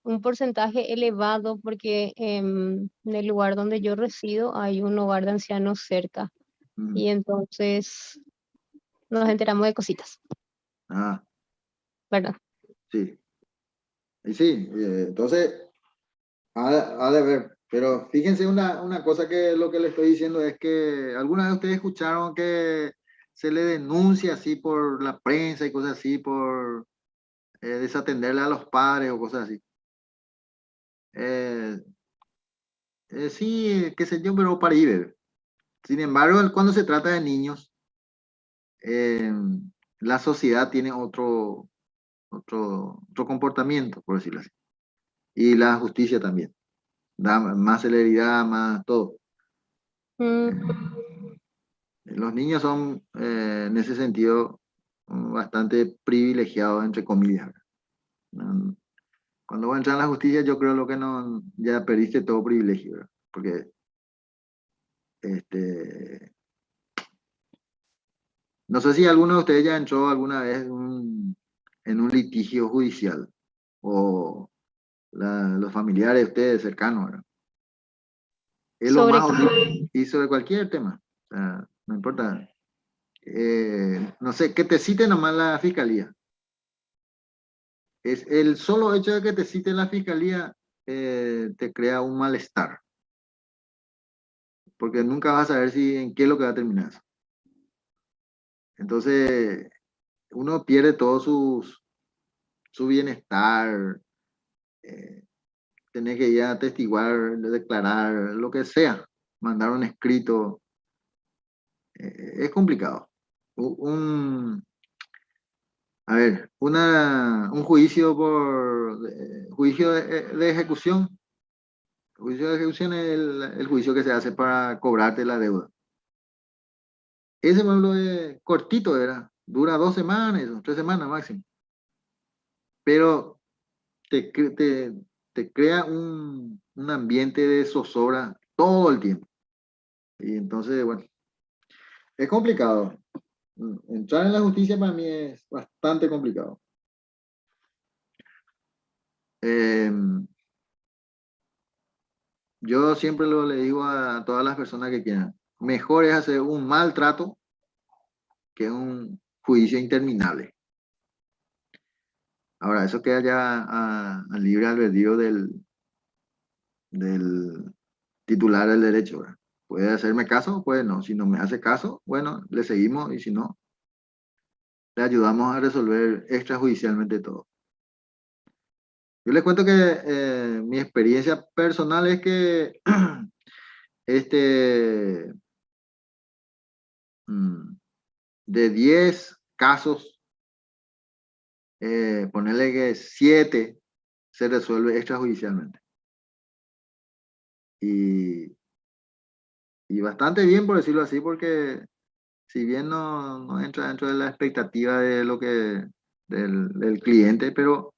un porcentaje elevado porque en el lugar donde yo resido hay un hogar de ancianos cerca mm, y entonces nos enteramos de cositas, ah, ¿verdad? sí, y sí, entonces, ha de ver, pero fíjense una cosa que lo que le estoy diciendo es que alguna vez ustedes escucharon que se le denuncia así por la prensa y cosas así, por desatenderle a los padres o cosas así. Eh, sí, qué sé yo, pero para ir. Sin embargo, cuando se trata de niños, eh, la sociedad tiene otro comportamiento, por decirlo así. Y la justicia también. Da más celeridad, más todo. Mm, Los niños son, en ese sentido, bastante privilegiados, entre comillas. Mm, Cuando vos entras en la justicia, yo creo lo que no, ya perdiste todo privilegio, ¿verdad? Porque este, no sé si alguno de ustedes ya entró alguna vez en un litigio judicial o los familiares de ustedes cercanos, ¿verdad? Es lo ¿Sobre más qué? horrible y sobre cualquier tema, o sea, no importa. No sé, que te cite nomás la fiscalía. Es el solo hecho de que te cite la fiscalía te crea un malestar, porque nunca vas a saber si en qué es lo que va a terminar eso. Entonces, uno pierde todo su bienestar, eh, tener que ir a atestiguar, declarar, lo que sea, mandar un escrito, es complicado. Un, a ver, un juicio juicio de ejecución. El juicio de ejecución es el juicio que se hace para cobrarte la deuda. Ese pueblo es cortito, era, dura 2 semanas o 3 semanas máximo, pero te crea un ambiente de zozobra todo el tiempo. Y entonces, bueno, es complicado. Entrar en la justicia para mí es bastante complicado. Eh, yo siempre le digo a todas las personas que quieran, mejor es hacer un maltrato que un juicio interminable. Ahora, eso queda ya al libre albedrío del titular del derecho, ¿verdad? Puede hacerme caso, puede no. Si no me hace caso, bueno, le seguimos y si no, le ayudamos a resolver extrajudicialmente todo. Yo les cuento que mi experiencia personal es que este, mm, de 10 casos, ponerle que 7 se resuelve extrajudicialmente. Y, y bastante bien, por decirlo así, porque si bien no entra dentro de la expectativa de lo que del cliente, pero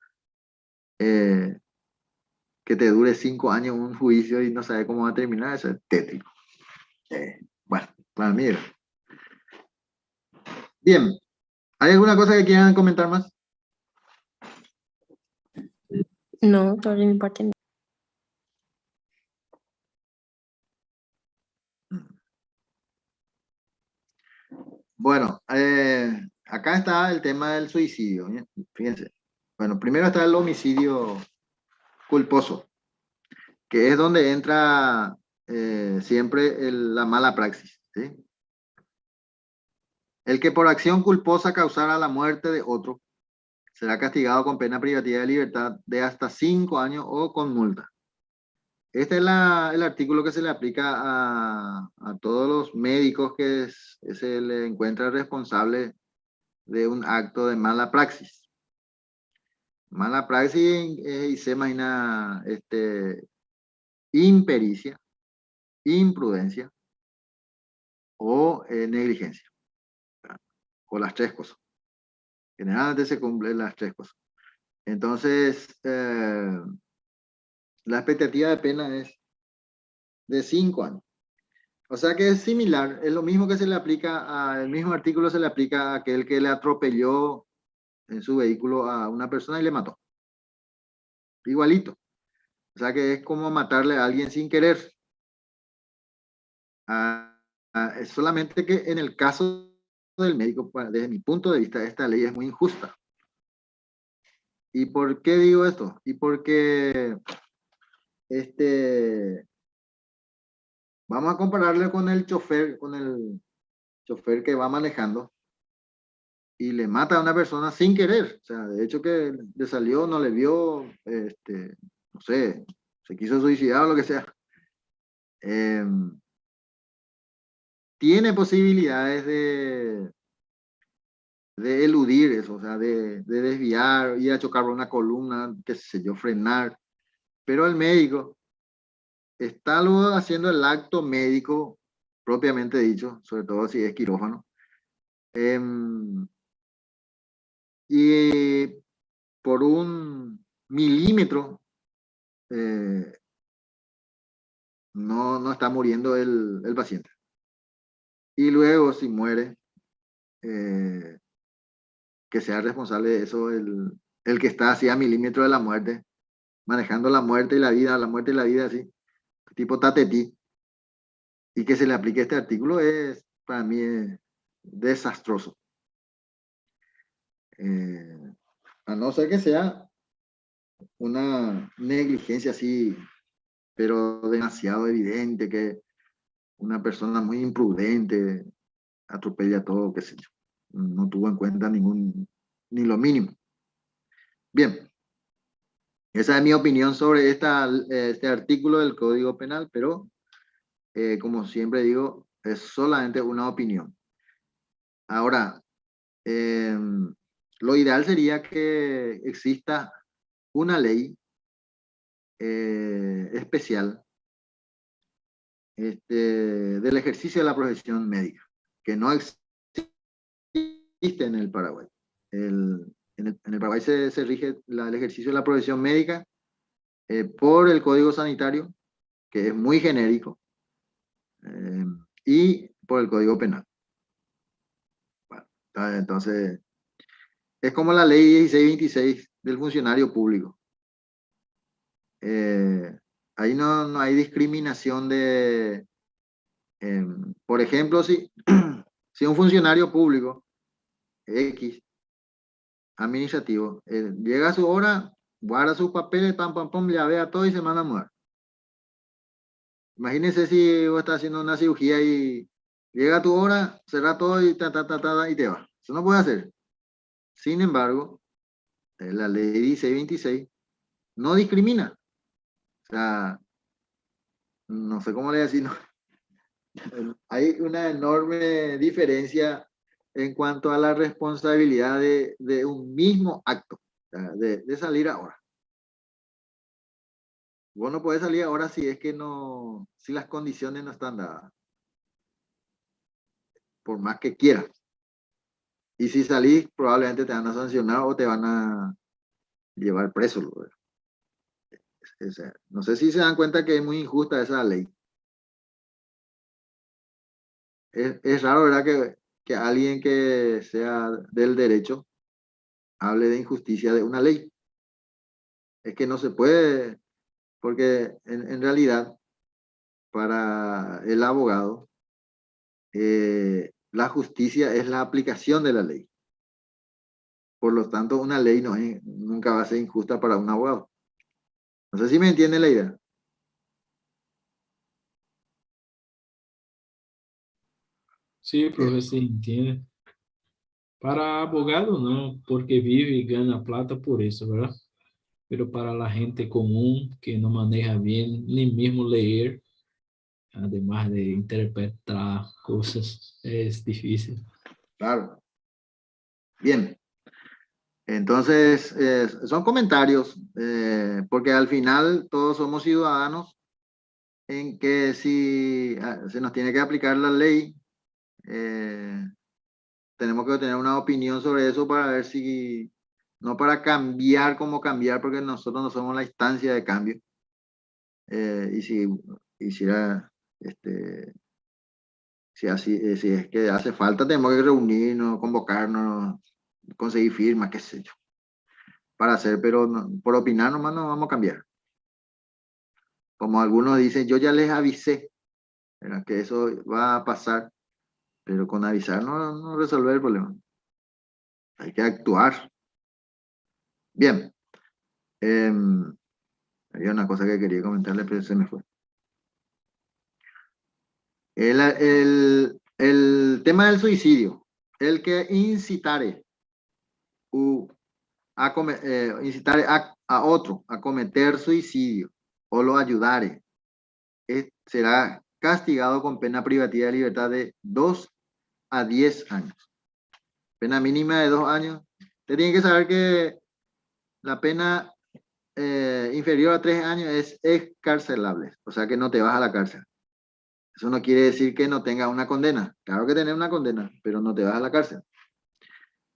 eh, que te dure 5 años un juicio y no sabe cómo va a terminar, eso es tétrico. Bueno, para mí. Bien, ¿hay alguna cosa que quieran comentar más? No, por mi parte no. Bueno, acá está el tema del suicidio. ¿Bien? Fíjense. Bueno, primero está el homicidio culposo, que es donde entra siempre la mala praxis. ¿Sí? El que por acción culposa causara la muerte de otro será castigado con pena privativa de libertad de hasta 5 años o con multa. Este es el artículo que se le aplica a todos los médicos que se le encuentra responsable de un acto de mala praxis. Mala praxis y se imagina impericia, imprudencia o negligencia, o las tres cosas. Generalmente se cumplen las tres cosas. Entonces, la expectativa de pena es de 5 años. O sea que es similar, es lo mismo que se le aplica, el mismo artículo se le aplica a aquel que le atropelló en su vehículo a una persona y le mató. Igualito. O sea que es como matarle a alguien sin querer. Es solamente que en el caso del médico, desde mi punto de vista, esta ley es muy injusta. ¿Y por qué digo esto? Y porque vamos a compararle con el chofer que va manejando y le mata a una persona sin querer. O sea, de hecho que le salió, no le vio, no sé, se quiso suicidar o lo que sea. Tiene posibilidades de eludir eso, o sea, de desviar, ir a chocar por una columna, qué sé yo, frenar. Pero el médico está luego haciendo el acto médico propiamente dicho, sobre todo si es quirófano. Y por un milímetro no está muriendo el paciente. Y luego, si muere, que sea responsable de eso el que está así a milímetros de la muerte, manejando la muerte y la vida, así, tipo tatetí, y que se le aplique este artículo para mí, es desastroso. A no ser que sea una negligencia así, pero demasiado evidente, que una persona muy imprudente atropella todo, qué sé yo. No tuvo en cuenta ni lo mínimo. Bien, esa es mi opinión sobre este artículo del Código Penal, pero como siempre digo, es solamente una opinión. Ahora, lo ideal sería que exista una ley especial del ejercicio de la profesión médica, que no existe en el Paraguay. En el Paraguay se rige el ejercicio de la profesión médica por el Código Sanitario, que es muy genérico, y por el Código Penal. Bueno, entonces, es como la ley 1626 del funcionario público. Ahí no hay discriminación por ejemplo, si un funcionario público X administrativo llega a su hora, guarda sus papeles, pam, pam, pam, ya vea todo y se manda a mudar. Imagínense si vos estás haciendo una cirugía y llega a tu hora, cerra todo y y te va. Eso no puede hacer. Sin embargo, la ley 1626 no discrimina. O sea, no sé cómo le decir, no. Hay una enorme diferencia en cuanto a la responsabilidad de un mismo acto, de salir ahora. Vos no podés salir ahora si es que si las condiciones no están dadas, por más que quieras. Y si salís, probablemente te van a sancionar o te van a llevar preso. No sé si se dan cuenta que es muy injusta esa ley. Es raro, ¿verdad? Que alguien que sea del derecho hable de injusticia de una ley. Es que no se puede, porque en realidad, para el abogado, la justicia es la aplicación de la ley. Por lo tanto, una ley nunca va a ser injusta para un abogado. No sé si me entiende la idea. Sí, profesor, entiende. Para abogado no, porque vive y gana plata por eso, ¿verdad? Pero para la gente común que no maneja bien ni mismo leer, además de interpretar cosas, es difícil. Claro. Bien. Entonces, son comentarios, porque al final todos somos ciudadanos en que si se nos tiene que aplicar la ley, tenemos que tener una opinión sobre eso para ver si, no para cambiar como cambiar, porque nosotros no somos la instancia de cambio. hiciera, si es que hace falta, tenemos que reunirnos, convocarnos, conseguir firmas, qué sé yo, para hacer, pero por opinar nomás no vamos a cambiar. Como algunos dicen, yo ya les avisé, ¿verdad?, que eso va a pasar, pero con avisar no resolver el problema. Hay que actuar. Bien. Había una cosa que quería comentarle, pero se me fue. El tema del suicidio. El que incitare a otro a cometer suicidio o lo ayudare, será castigado con pena privativa de libertad de 2 a 10 años. Pena mínima de 2 años. Usted tiene que saber que la pena inferior a 3 años es excarcelable, o sea que no te vas a la cárcel. Eso no quiere decir que no tengas una condena. Claro que tenés una condena, pero no te vas a la cárcel.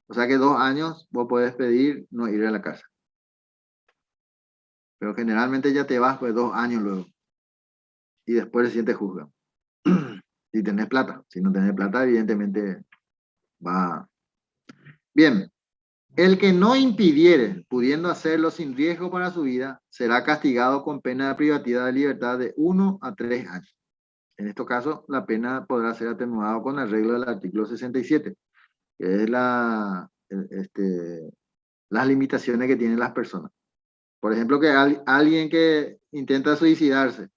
O sea que 2 años vos podés pedir no ir a la cárcel. Pero generalmente ya te vas pues 2 años luego. Y después recién te juzgan. Si tenés plata. Si no tenés plata, evidentemente va. Bien. El que no impidiere, pudiendo hacerlo sin riesgo para su vida, será castigado con pena de privacidad de libertad de 1 a 3 años. En este caso, la pena podrá ser atenuada con arreglo del artículo 67, que es las limitaciones que tienen las personas. Por ejemplo, que alguien que intenta suicidarse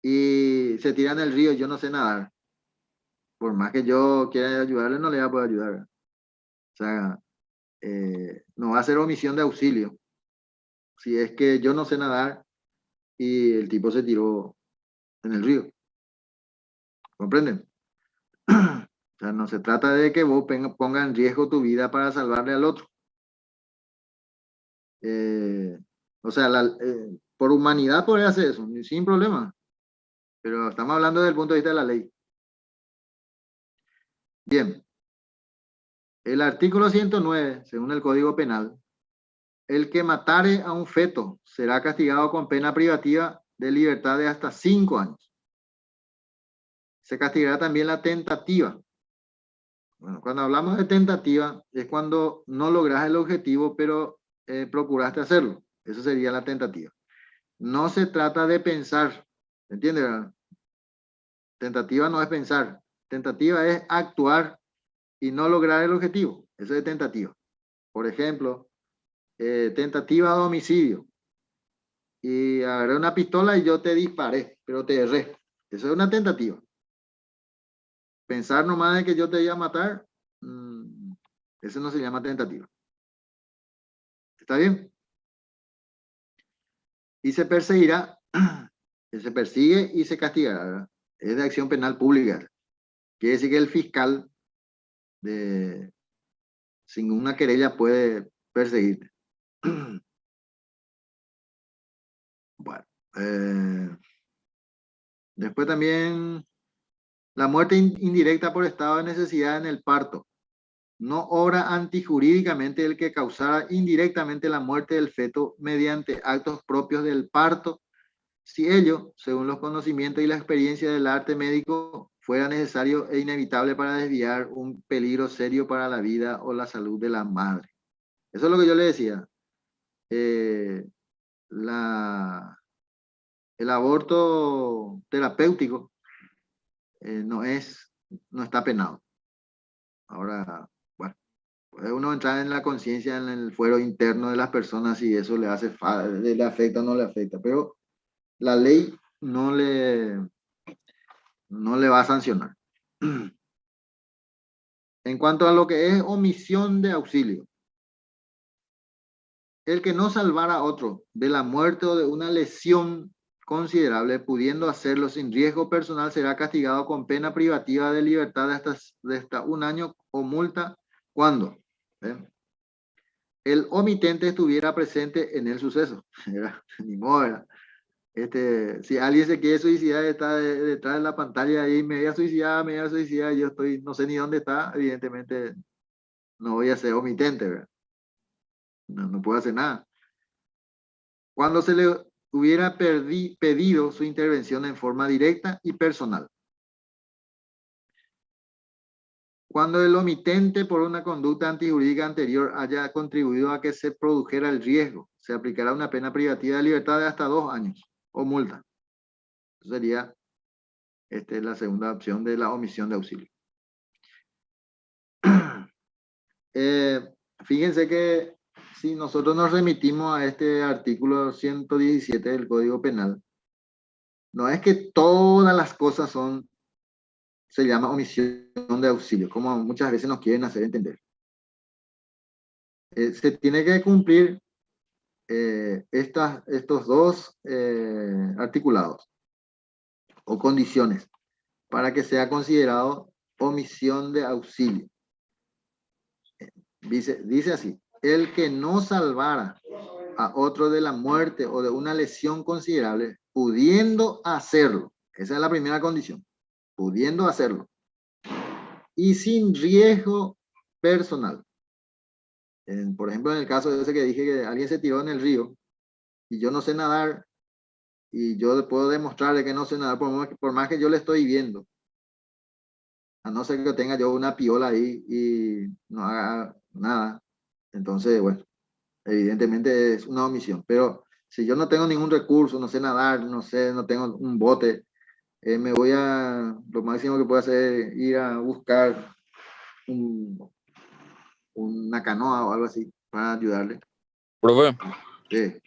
y se tira en el río, yo no sé nadar. Por más que yo quiera ayudarle, no le voy a poder ayudar. O sea, no va a ser omisión de auxilio. Si es que yo no sé nadar y el tipo se tiró en el río. ¿Comprenden? O sea, no se trata de que vos pongas en riesgo tu vida para salvarle al otro. O sea, por humanidad podría hacer eso, sin problema. Pero estamos hablando desde el punto de vista de la ley. Bien. El artículo 109, según el Código Penal, el que matare a un feto será castigado con pena privativa de libertad de hasta 5 años. Se castigará también la tentativa. Bueno, cuando hablamos de tentativa, es cuando no logras el objetivo, pero procuraste hacerlo. Eso sería la tentativa. No se trata de pensar, ¿entiendes? Tentativa no es pensar. Tentativa es actuar y no lograr el objetivo. Eso es tentativa. Por ejemplo, tentativa de homicidio. Y agarré una pistola y yo te disparé, pero te erré. Eso es una tentativa. Pensar nomás de que yo te iba a matar, eso no se llama tentativa. ¿Está bien? Y se perseguirá, se persigue y se castigará, ¿verdad? Es de acción penal pública. Quiere decir que el fiscal sin una querella puede perseguirte. Bueno. Después también la muerte indirecta por estado de necesidad en el parto. No obra antijurídicamente el que causara indirectamente la muerte del feto mediante actos propios del parto, si ello, según los conocimientos y la experiencia del arte médico, fuera necesario e inevitable para desviar un peligro serio para la vida o la salud de la madre. Eso es lo que yo le decía. El aborto terapéutico no está penado. Ahora, bueno, puede uno entrar en la conciencia, en el fuero interno de las personas si eso le afecta o no le afecta, pero la ley no le va a sancionar. En cuanto a lo que es omisión de auxilio, el que no salvara a otro de la muerte o de una lesión considerable, pudiendo hacerlo sin riesgo personal, será castigado con pena privativa de libertad de hasta 1 año o multa cuando el omitente estuviera presente en el suceso. Ni modo, ¿verdad? Si alguien se quiere suicidar, está detrás de la pantalla y me voy a suicidar, yo estoy, no sé ni dónde está, evidentemente no voy a ser omitente, ¿verdad? No puedo hacer nada. Cuando se le pedido su intervención en forma directa y personal. Cuando el omitente por una conducta antijurídica anterior haya contribuido a que se produjera el riesgo, se aplicará una pena privativa de libertad de hasta 2 años o multa. Eso sería la segunda opción de la omisión de auxilio. Fíjense que si nosotros nos remitimos a este artículo 117 del Código Penal, no es que todas las cosas se llama omisión de auxilio, como muchas veces nos quieren hacer entender. Se tiene que cumplir estos dos articulados o condiciones para que sea considerado omisión de auxilio. Dice así: el que no salvara a otro de la muerte o de una lesión considerable, pudiendo hacerlo. Esa es la primera condición, pudiendo hacerlo. Y sin riesgo personal. Por ejemplo, en el caso de ese que dije que alguien se tiró en el río y yo no sé nadar y yo puedo demostrarle que no sé nadar por más que yo le estoy viendo. A no ser que tenga yo una piola ahí y no haga nada. Entonces, bueno, evidentemente es una omisión. Pero si yo no tengo ningún recurso, no sé nadar, no tengo un bote, lo máximo que puedo hacer es ir a buscar una canoa o algo así para ayudarle. Profe, Sí.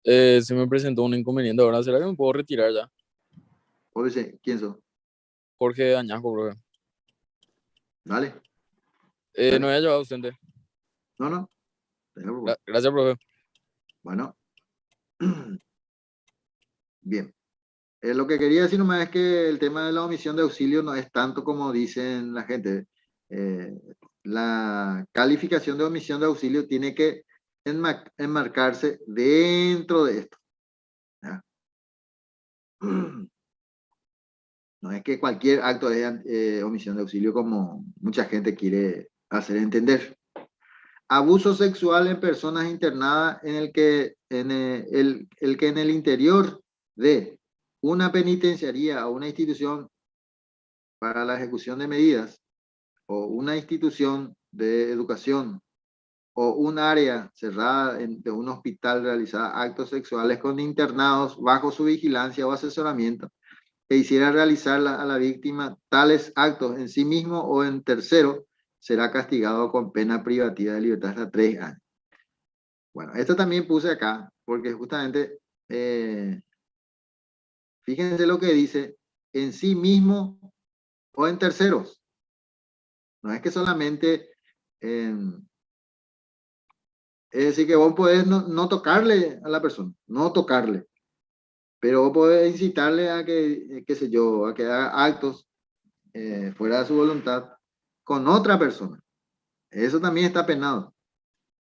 se me presentó un inconveniente ahora. ¿Será que me puedo retirar ya? Oye, ¿quién sos? Jorge Añasco, profe. Dale. No había llevado ausente. No. Gracias, profe. Bueno. Bien. Lo que quería decir nomás es que el tema de la omisión de auxilio no es tanto como dicen la gente. La calificación de omisión de auxilio tiene que enmarcarse dentro de esto. ¿Ya? No es que cualquier acto es omisión de auxilio como mucha gente quiere hacer entender. Abuso sexual en personas internadas en el que en el interior de una penitenciaría o una institución para la ejecución de medidas o una institución de educación o un área cerrada de un hospital realizada actos sexuales con internados bajo su vigilancia o asesoramiento que hiciera realizar a la víctima tales actos en sí mismo o en tercero, será castigado con pena privativa de libertad hasta 3 años. Bueno, esto también puse acá porque justamente fíjense lo que dice: en sí mismo o en terceros. No es que solamente es decir, que vos podés no tocarle a la persona, no tocarle, pero vos podés incitarle a que, qué sé yo, a que haga actos fuera de su voluntad con otra persona. Eso también está penado.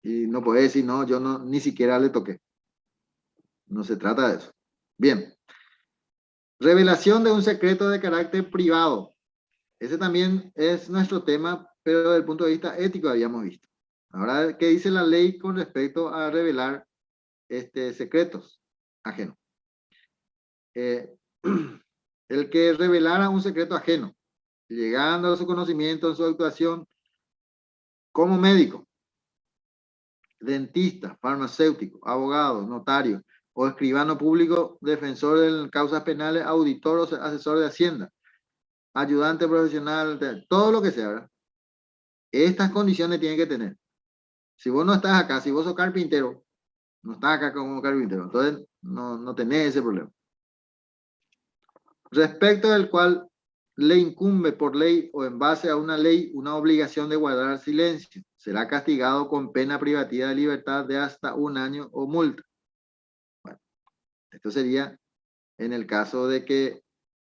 Y no podés decir, no, yo no, ni siquiera le toqué. No se trata de eso. Bien. Revelación de un secreto de carácter privado. Ese también es nuestro tema, pero desde el punto de vista ético habíamos visto. Ahora, ¿qué dice la ley con respecto a revelar secretos ajenos? El que revelara un secreto ajeno, llegando a su conocimiento en su actuación como médico, dentista, farmacéutico, abogado, notario o escribano público, defensor en causas penales, auditor o asesor de Hacienda, ayudante profesional, todo lo que sea, ¿verdad? Estas condiciones tienen que tener. Si vos no estás acá, si vos sos carpintero, no estás acá como carpintero, entonces no tenés ese problema. Respecto del cual le incumbe por ley o en base a una ley una obligación de guardar silencio, será castigado con pena privativa de libertad de hasta 1 año o multa. Bueno, esto sería en el caso de que,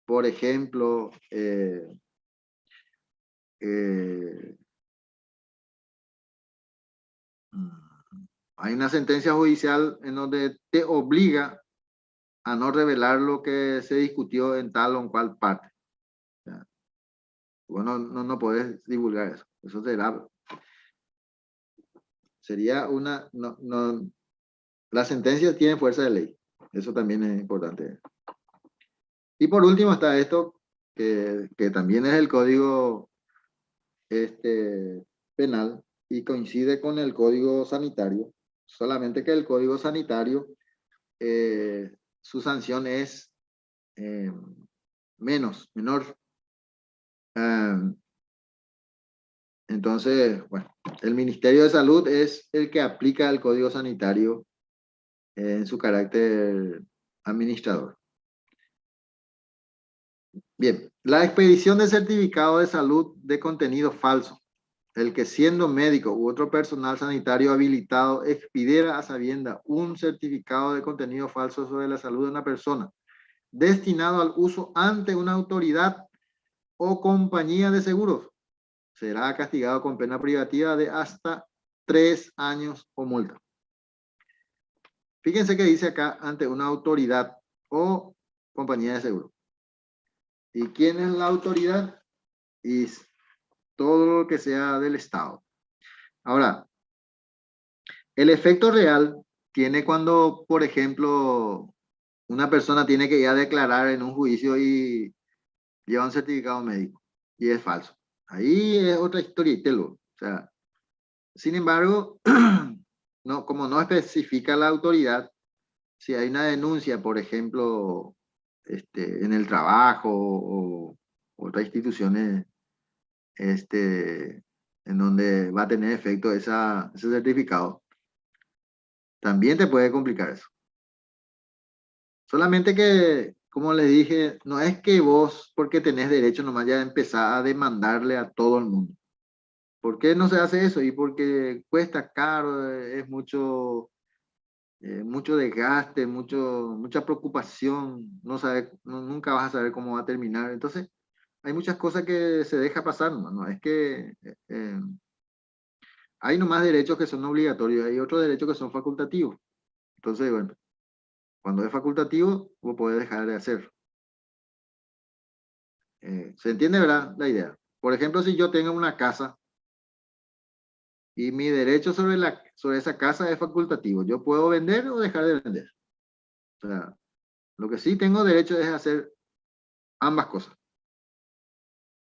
por ejemplo, hay una sentencia judicial en donde te obliga a no revelar lo que se discutió en tal o en cual parte. Bueno, no podés divulgar eso. Eso sería la sentencia tiene fuerza de ley. Eso también es importante. Y por último está esto, que también es el código penal y coincide con el código sanitario, solamente que el código sanitario, su sanción es menor. Entonces, bueno, el Ministerio de Salud es el que aplica el código sanitario en su carácter administrador. Bien, la expedición de certificado de salud de contenido falso. El que siendo médico u otro personal sanitario habilitado expidiera a sabienda un certificado de contenido falso sobre la salud de una persona destinado al uso ante una autoridad o compañía de seguros, será castigado con pena privativa de hasta 3 años o multa. Fíjense que dice acá ante una autoridad o compañía de seguros. ¿Y quién es la autoridad? Y todo lo que sea del Estado. Ahora, el efecto real tiene cuando, por ejemplo, una persona tiene que ir a declarar en un juicio y lleva un certificado médico y es falso. Ahí es otra historia y telo. O sea, sin embargo, no, como no especifica la autoridad, si hay una denuncia, por ejemplo, en el trabajo o otras instituciones en donde va a tener efecto ese certificado, también te puede complicar eso. Solamente que, como les dije, no es que vos, porque tenés derecho, nomás ya empezar a demandarle a todo el mundo. ¿Por qué no se hace eso? Y porque cuesta caro, es mucho desgaste, mucha preocupación, nunca vas a saber cómo va a terminar. Entonces, hay muchas cosas que se deja pasar, ¿no? Es que hay nomás derechos que son obligatorios, hay otros derechos que son facultativos. Entonces, bueno, cuando es facultativo, vos podés dejar de hacerlo. ¿Se entiende, verdad? La idea. Por ejemplo, si yo tengo una casa y mi derecho sobre esa casa es facultativo, yo puedo vender o dejar de vender. O sea, lo que sí tengo derecho es hacer ambas cosas.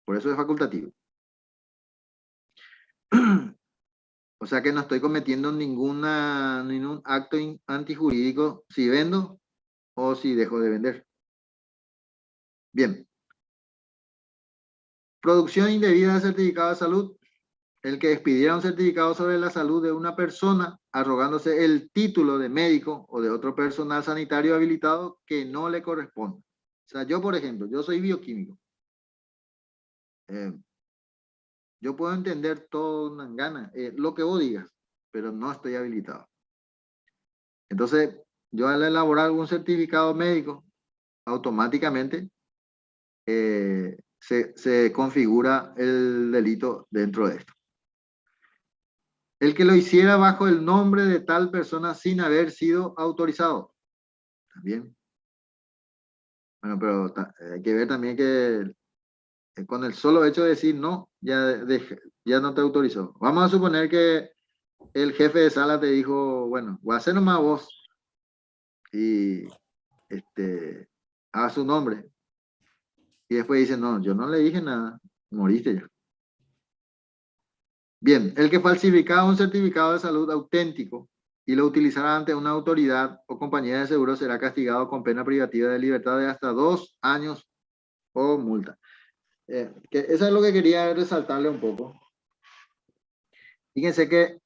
Por eso es facultativo. O sea que no estoy cometiendo ningún acto antijurídico si vendo o si dejo de vender. Bien. Producción indebida de certificado de salud. El que expidiera un certificado sobre la salud de una persona arrogándose el título de médico o de otro personal sanitario habilitado que no le corresponde. O sea, yo, por ejemplo, yo soy bioquímico. Yo puedo entender todo una gana, lo que vos digas, pero no estoy habilitado. Entonces, yo al elaborar algún certificado médico, automáticamente se configura el delito dentro de esto. El que lo hiciera bajo el nombre de tal persona sin haber sido autorizado. También. Bueno, pero hay que ver también que con el solo hecho de decir no, ya no te autorizó. Vamos a suponer que el jefe de sala te dijo, bueno, voy a hacer nomás vos y haga su nombre. Y después dice, no, yo no le dije nada, moriste ya. Bien, el que falsificaba un certificado de salud auténtico y lo utilizara ante una autoridad o compañía de seguros será castigado con pena privativa de libertad de hasta 2 años o multa. Eso es lo que quería resaltarle un poco. Fíjense que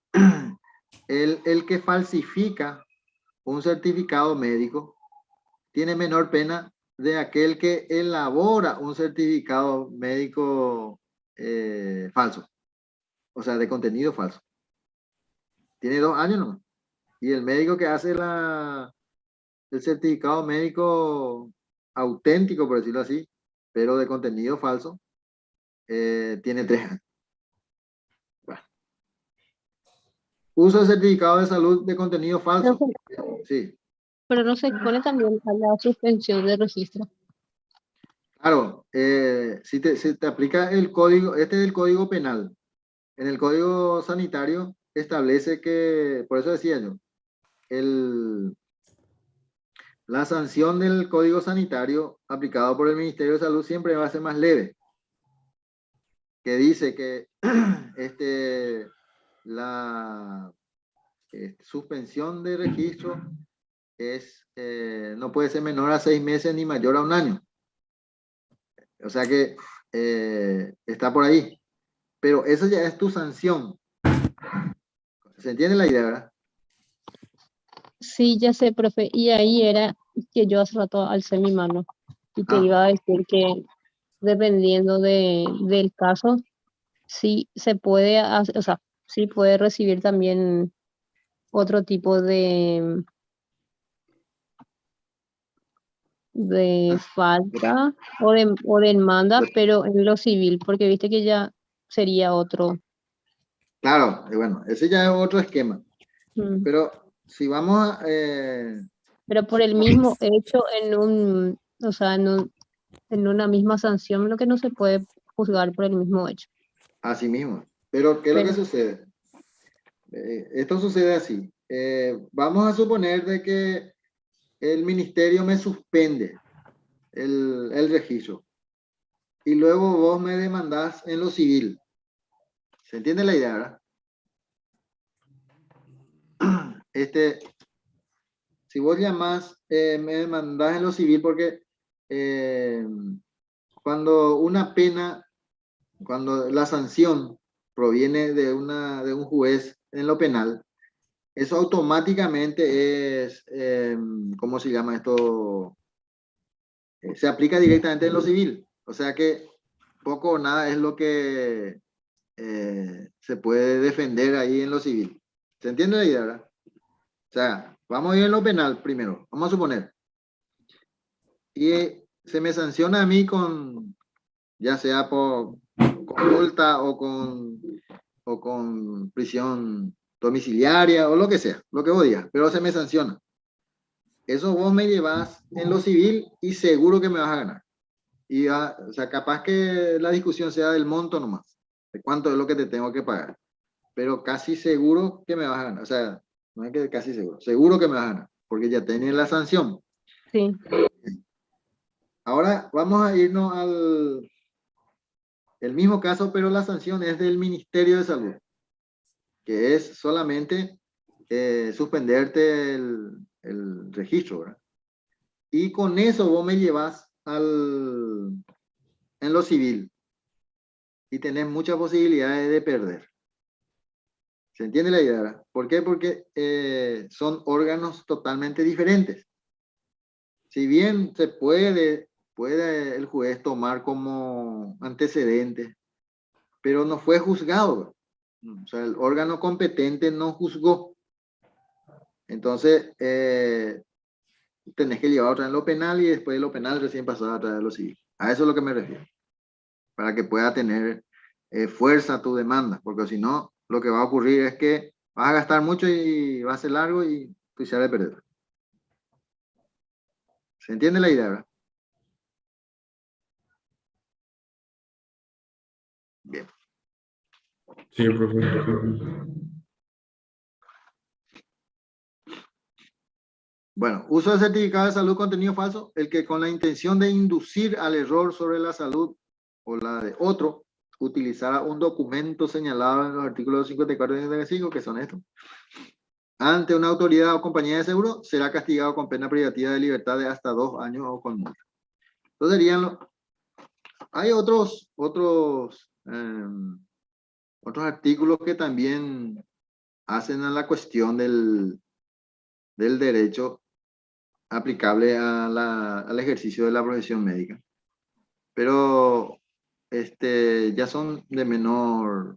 el que falsifica un certificado médico tiene menor pena de aquel que elabora un certificado médico falso. O sea, de contenido falso. Tiene 2 años nomás. Y el médico que hace el certificado médico auténtico, por decirlo así, pero de contenido falso, tiene 3 años. Bueno. Uso de certificado de salud de contenido falso. Sí. Pero no se expone también a la suspensión de registro. Claro, si te aplica el código, este es el código penal. En el código sanitario establece que, por eso decía yo, la sanción del Código Sanitario aplicado por el Ministerio de Salud siempre va a ser más leve, que dice que la suspensión de registro no puede ser menor a 6 meses ni mayor a 1 año. O sea que está por ahí. Pero eso ya es tu sanción. ¿Se entiende la idea, verdad? Sí, ya sé, profe. Y ahí era que yo hace rato alcé mi mano y te iba a decir que dependiendo del caso, sí se puede, o sea, sí puede recibir también otro tipo de falta o de demanda, pero en lo civil, porque viste que ya sería otro. Claro, bueno, ese ya es otro esquema. Pero si vamos a... Pero por el mismo hecho o sea, en una misma sanción, lo que no se puede juzgar por el mismo hecho. Así mismo. Pero, ¿qué es lo que sucede? Esto sucede así. Vamos a suponer de que el ministerio me suspende el registro y luego vos me demandás en lo civil. ¿Se entiende la idea, verdad? Si vos llamás, me demandás en lo civil porque cuando una pena, cuando la sanción proviene de un juez en lo penal, eso automáticamente es, ¿cómo se llama esto? Se aplica directamente en lo civil. O sea que poco o nada es lo que se puede defender ahí en lo civil. ¿Se entiende la idea, verdad? O sea, vamos a ir en lo penal primero. Vamos a suponer. Y se me sanciona a mí con, ya sea con multa o con prisión domiciliaria o lo que sea, lo que vos digas, pero se me sanciona. Eso vos me llevas en lo civil y seguro que me vas a ganar. Y o sea, capaz que la discusión sea del monto nomás, de cuánto es lo que te tengo que pagar. Pero casi seguro que me vas a ganar. O sea, no es que casi seguro, seguro que me vas a ganar, porque ya tenés la sanción. Sí. Ahora vamos a irnos el mismo caso, pero la sanción es del Ministerio de Salud, que es solamente suspenderte el registro, ¿verdad? Y con eso vos me llevas en lo civil y tenés muchas posibilidades de perder. ¿Se entiende la idea, verdad? ¿Por qué? Porque son órganos totalmente diferentes. Si bien puede el juez tomar como antecedente, pero no fue juzgado. O sea, el órgano competente no juzgó. Entonces, tenés que llevar otra en lo penal y después de lo penal recién pasar a través de lo civil. A eso es lo que me refiero. Para que pueda tener fuerza tu demanda, porque si no, lo que va a ocurrir es que vas a gastar mucho y va a ser largo y tú se de perder. ¿Se entiende la idea, verdad? Bien. Sí, profe. Bueno, uso de certificado de salud contenido falso, el que con la intención de inducir al error sobre la salud o la de otro, utilizará un documento señalado en los artículos 54 y 55, que son estos. Ante una autoridad o compañía de seguro, será castigado con pena privativa de libertad de hasta 2 años o con multa. Entonces serían hay otros artículos que también hacen a la cuestión del derecho aplicable al ejercicio de la profesión médica. Pero ya son de menor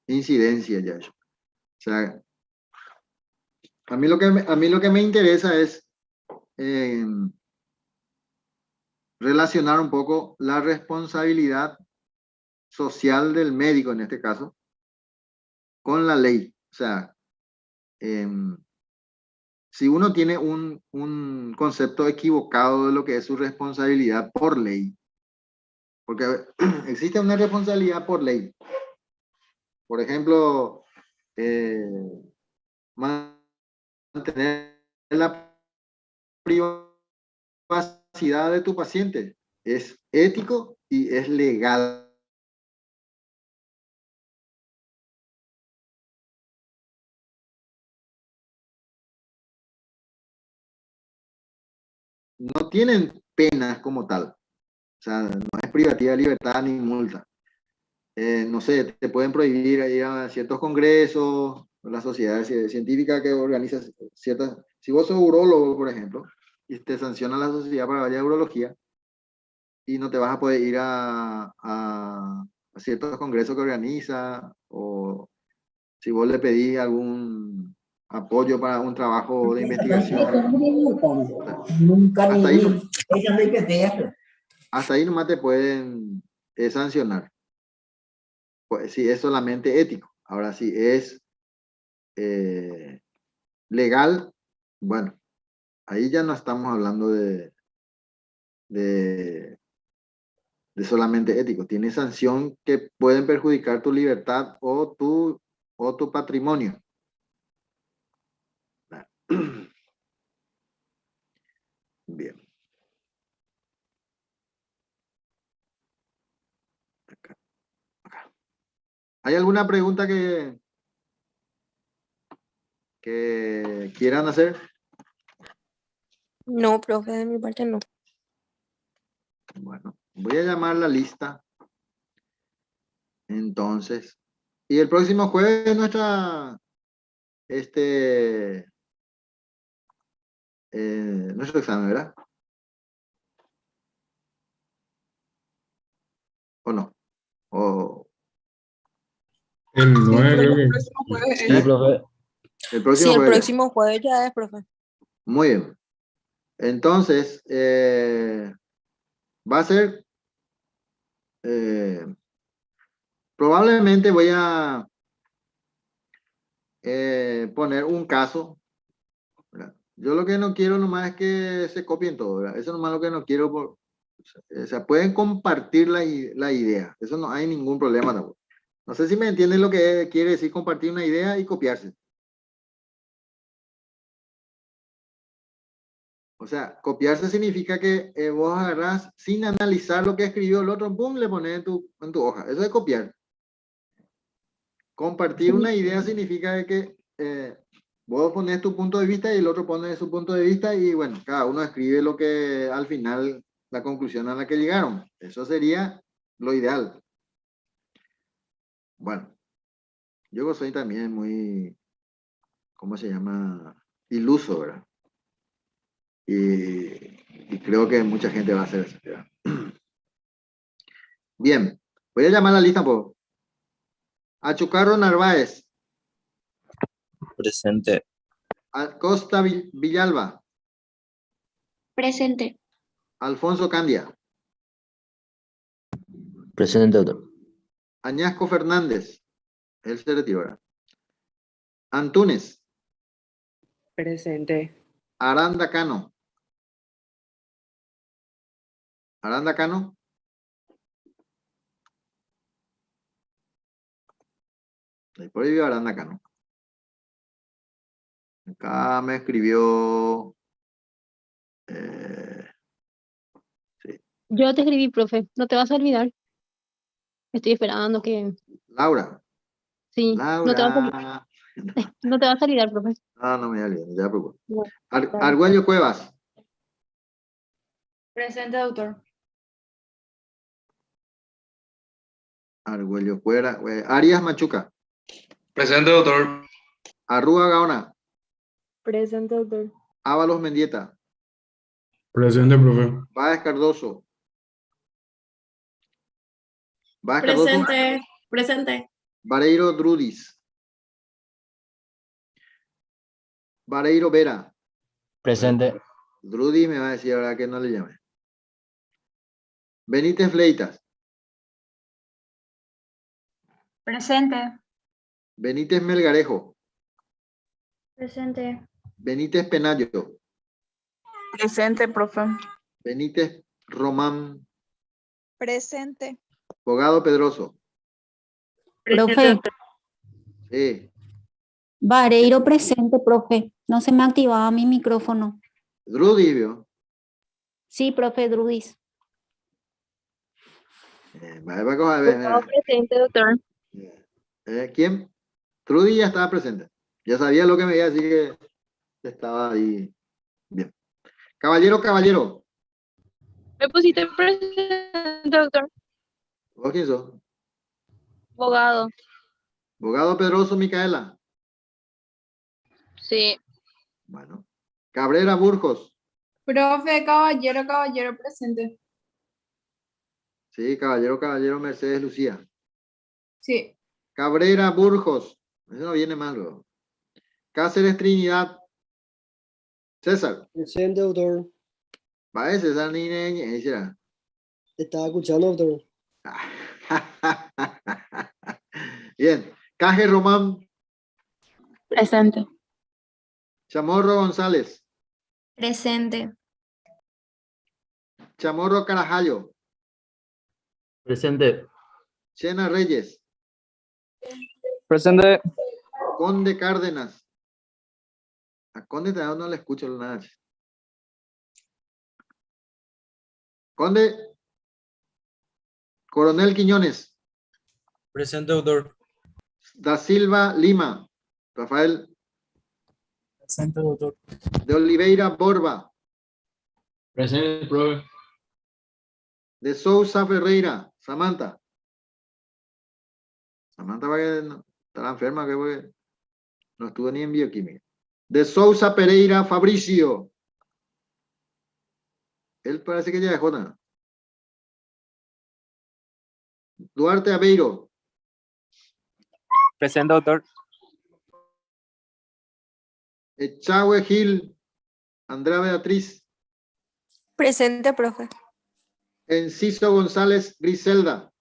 incidencia ya. O sea, a mí lo que me interesa es relacionar un poco la responsabilidad social del médico en este caso con la ley. O sea, si uno tiene un concepto equivocado de lo que es su responsabilidad por ley, porque existe una responsabilidad por ley. Por ejemplo, mantener la privacidad de tu paciente. Es ético y es legal. No tienen penas como tal. O sea, no es privativa de libertad ni multa. No sé, te pueden prohibir ir a ciertos congresos, las sociedades científicas que organizan ciertas... Si vos sos urólogo, por ejemplo, y te sanciona la Sociedad Paraguaya de Urología, y no te vas a poder ir a ciertos congresos que organiza, o si vos le pedís algún apoyo para un trabajo de investigación. Nunca Hasta ahí, hasta ahí nomás te pueden sancionar. Pues si es solamente ético. Ahora si es legal, bueno, ahí ya no estamos hablando de solamente ético. Tiene sanción que pueden perjudicar tu libertad o tu patrimonio. Bien. Acá. ¿Hay alguna pregunta que quieran hacer? No, profe, de mi parte no. Bueno, voy a llamar la lista. Entonces, y el próximo jueves nuestro examen, ¿verdad? ¿O no? O, El Sí, 9 pero creo el que. próximo jueves Sí, profe. el Sí, próximo el jueves. próximo jueves ya es, profe. Muy bien. Entonces, va a ser, probablemente voy a poner un caso, ¿verdad? Yo lo que no quiero nomás es que se copien todo, ¿verdad? Eso nomás lo que no quiero. O sea, pueden compartir la idea. Eso no hay ningún problema tampoco. No sé si me entienden lo que quiere decir compartir una idea y copiarse. O sea, copiarse significa que vos agarrás sin analizar lo que escribió el otro, boom, le pones en tu hoja. Eso es copiar. Compartir una idea significa que vos pones tu punto de vista y el otro pone su punto de vista y bueno, cada uno escribe lo que al final, la conclusión a la que llegaron. Eso sería lo ideal. Bueno, yo soy también muy, ¿cómo se llama? Iluso, ¿verdad? Y creo que mucha gente va a hacer eso, ¿verdad? Bien, voy a llamar a la lista por Achucarro Narváez, Presente. Costa Villalba, Presente. Alfonso Candia, Presente, doctor. Añasco Fernández, él se retiró ahora. Antunes, presente. Aranda Cano. Aranda Cano. Ahí por ahí vio Aranda Cano. Acá me escribió. Sí. Yo te escribí, profe, no te vas a olvidar. Estoy esperando que... Laura. Sí, no te vas a olvidar, Laura. no te vas a olvidar, profe. No, no me olvido, ya preocupo. No, Argüello Cuevas. Presente, doctor. Argüello Cuevas. Arias Machuca. Presente, doctor. Arrúa Gaona. Presente, doctor. Ábalos Mendieta. Presente, profe. Báez Cardoso. Báez Cardoso. Presente. Vareiro Drudis. Vareiro Vera. Presente. Drudis me va a decir ahora que no le llame. Benítez Fleitas. Presente. Benítez Melgarejo. Presente. Benítez Penayo. Presente, profe. Benítez Román. Presente. Bogado Pedroso. Profe, Sí. Vareiro presente, profe. No se me activaba mi micrófono. Drudy, ¿vio? Sí, profe Drudis. A ver. Presente, doctor. ¿Quién? Trudy ya estaba presente. Ya sabía lo que me iba, así que estaba ahí. Bien. Caballero. Me pusiste presente, doctor. ¿Vos quién sos? Abogado. Abogado Pedroso Micaela. Sí. Bueno. Cabrera Burgos. Profe, caballero presente. Sí, caballero Mercedes Lucía. Sí. Cabrera Burgos. Eso no viene mal, bro. Cáceres Trinidad. César. Presente, doctor. Va ese, César Niñe. Será. Estaba escuchando, doctor. Bien. Caje Román. Presente. Chamorro González. Presente. Chamorro Carajallo. Presente. Chena Reyes. Presente. Conde Cárdenas. A Conde todavía no le escucho nada. Conde. Coronel Quiñones. Presente, doctor. Da Silva Lima. Rafael. Presente, doctor. De Oliveira Borba. Presente, profe. De Sousa Ferreira. Samantha. Samantha va que no, estará enferma, que no estuvo ni en bioquímica. De Sousa Pereira Fabricio. Él parece que ya dejó nada. Duarte Aveiro. Presente, doctor. Echagüe Gil. Andrea Beatriz. Presente, profe. Enciso González Griselda.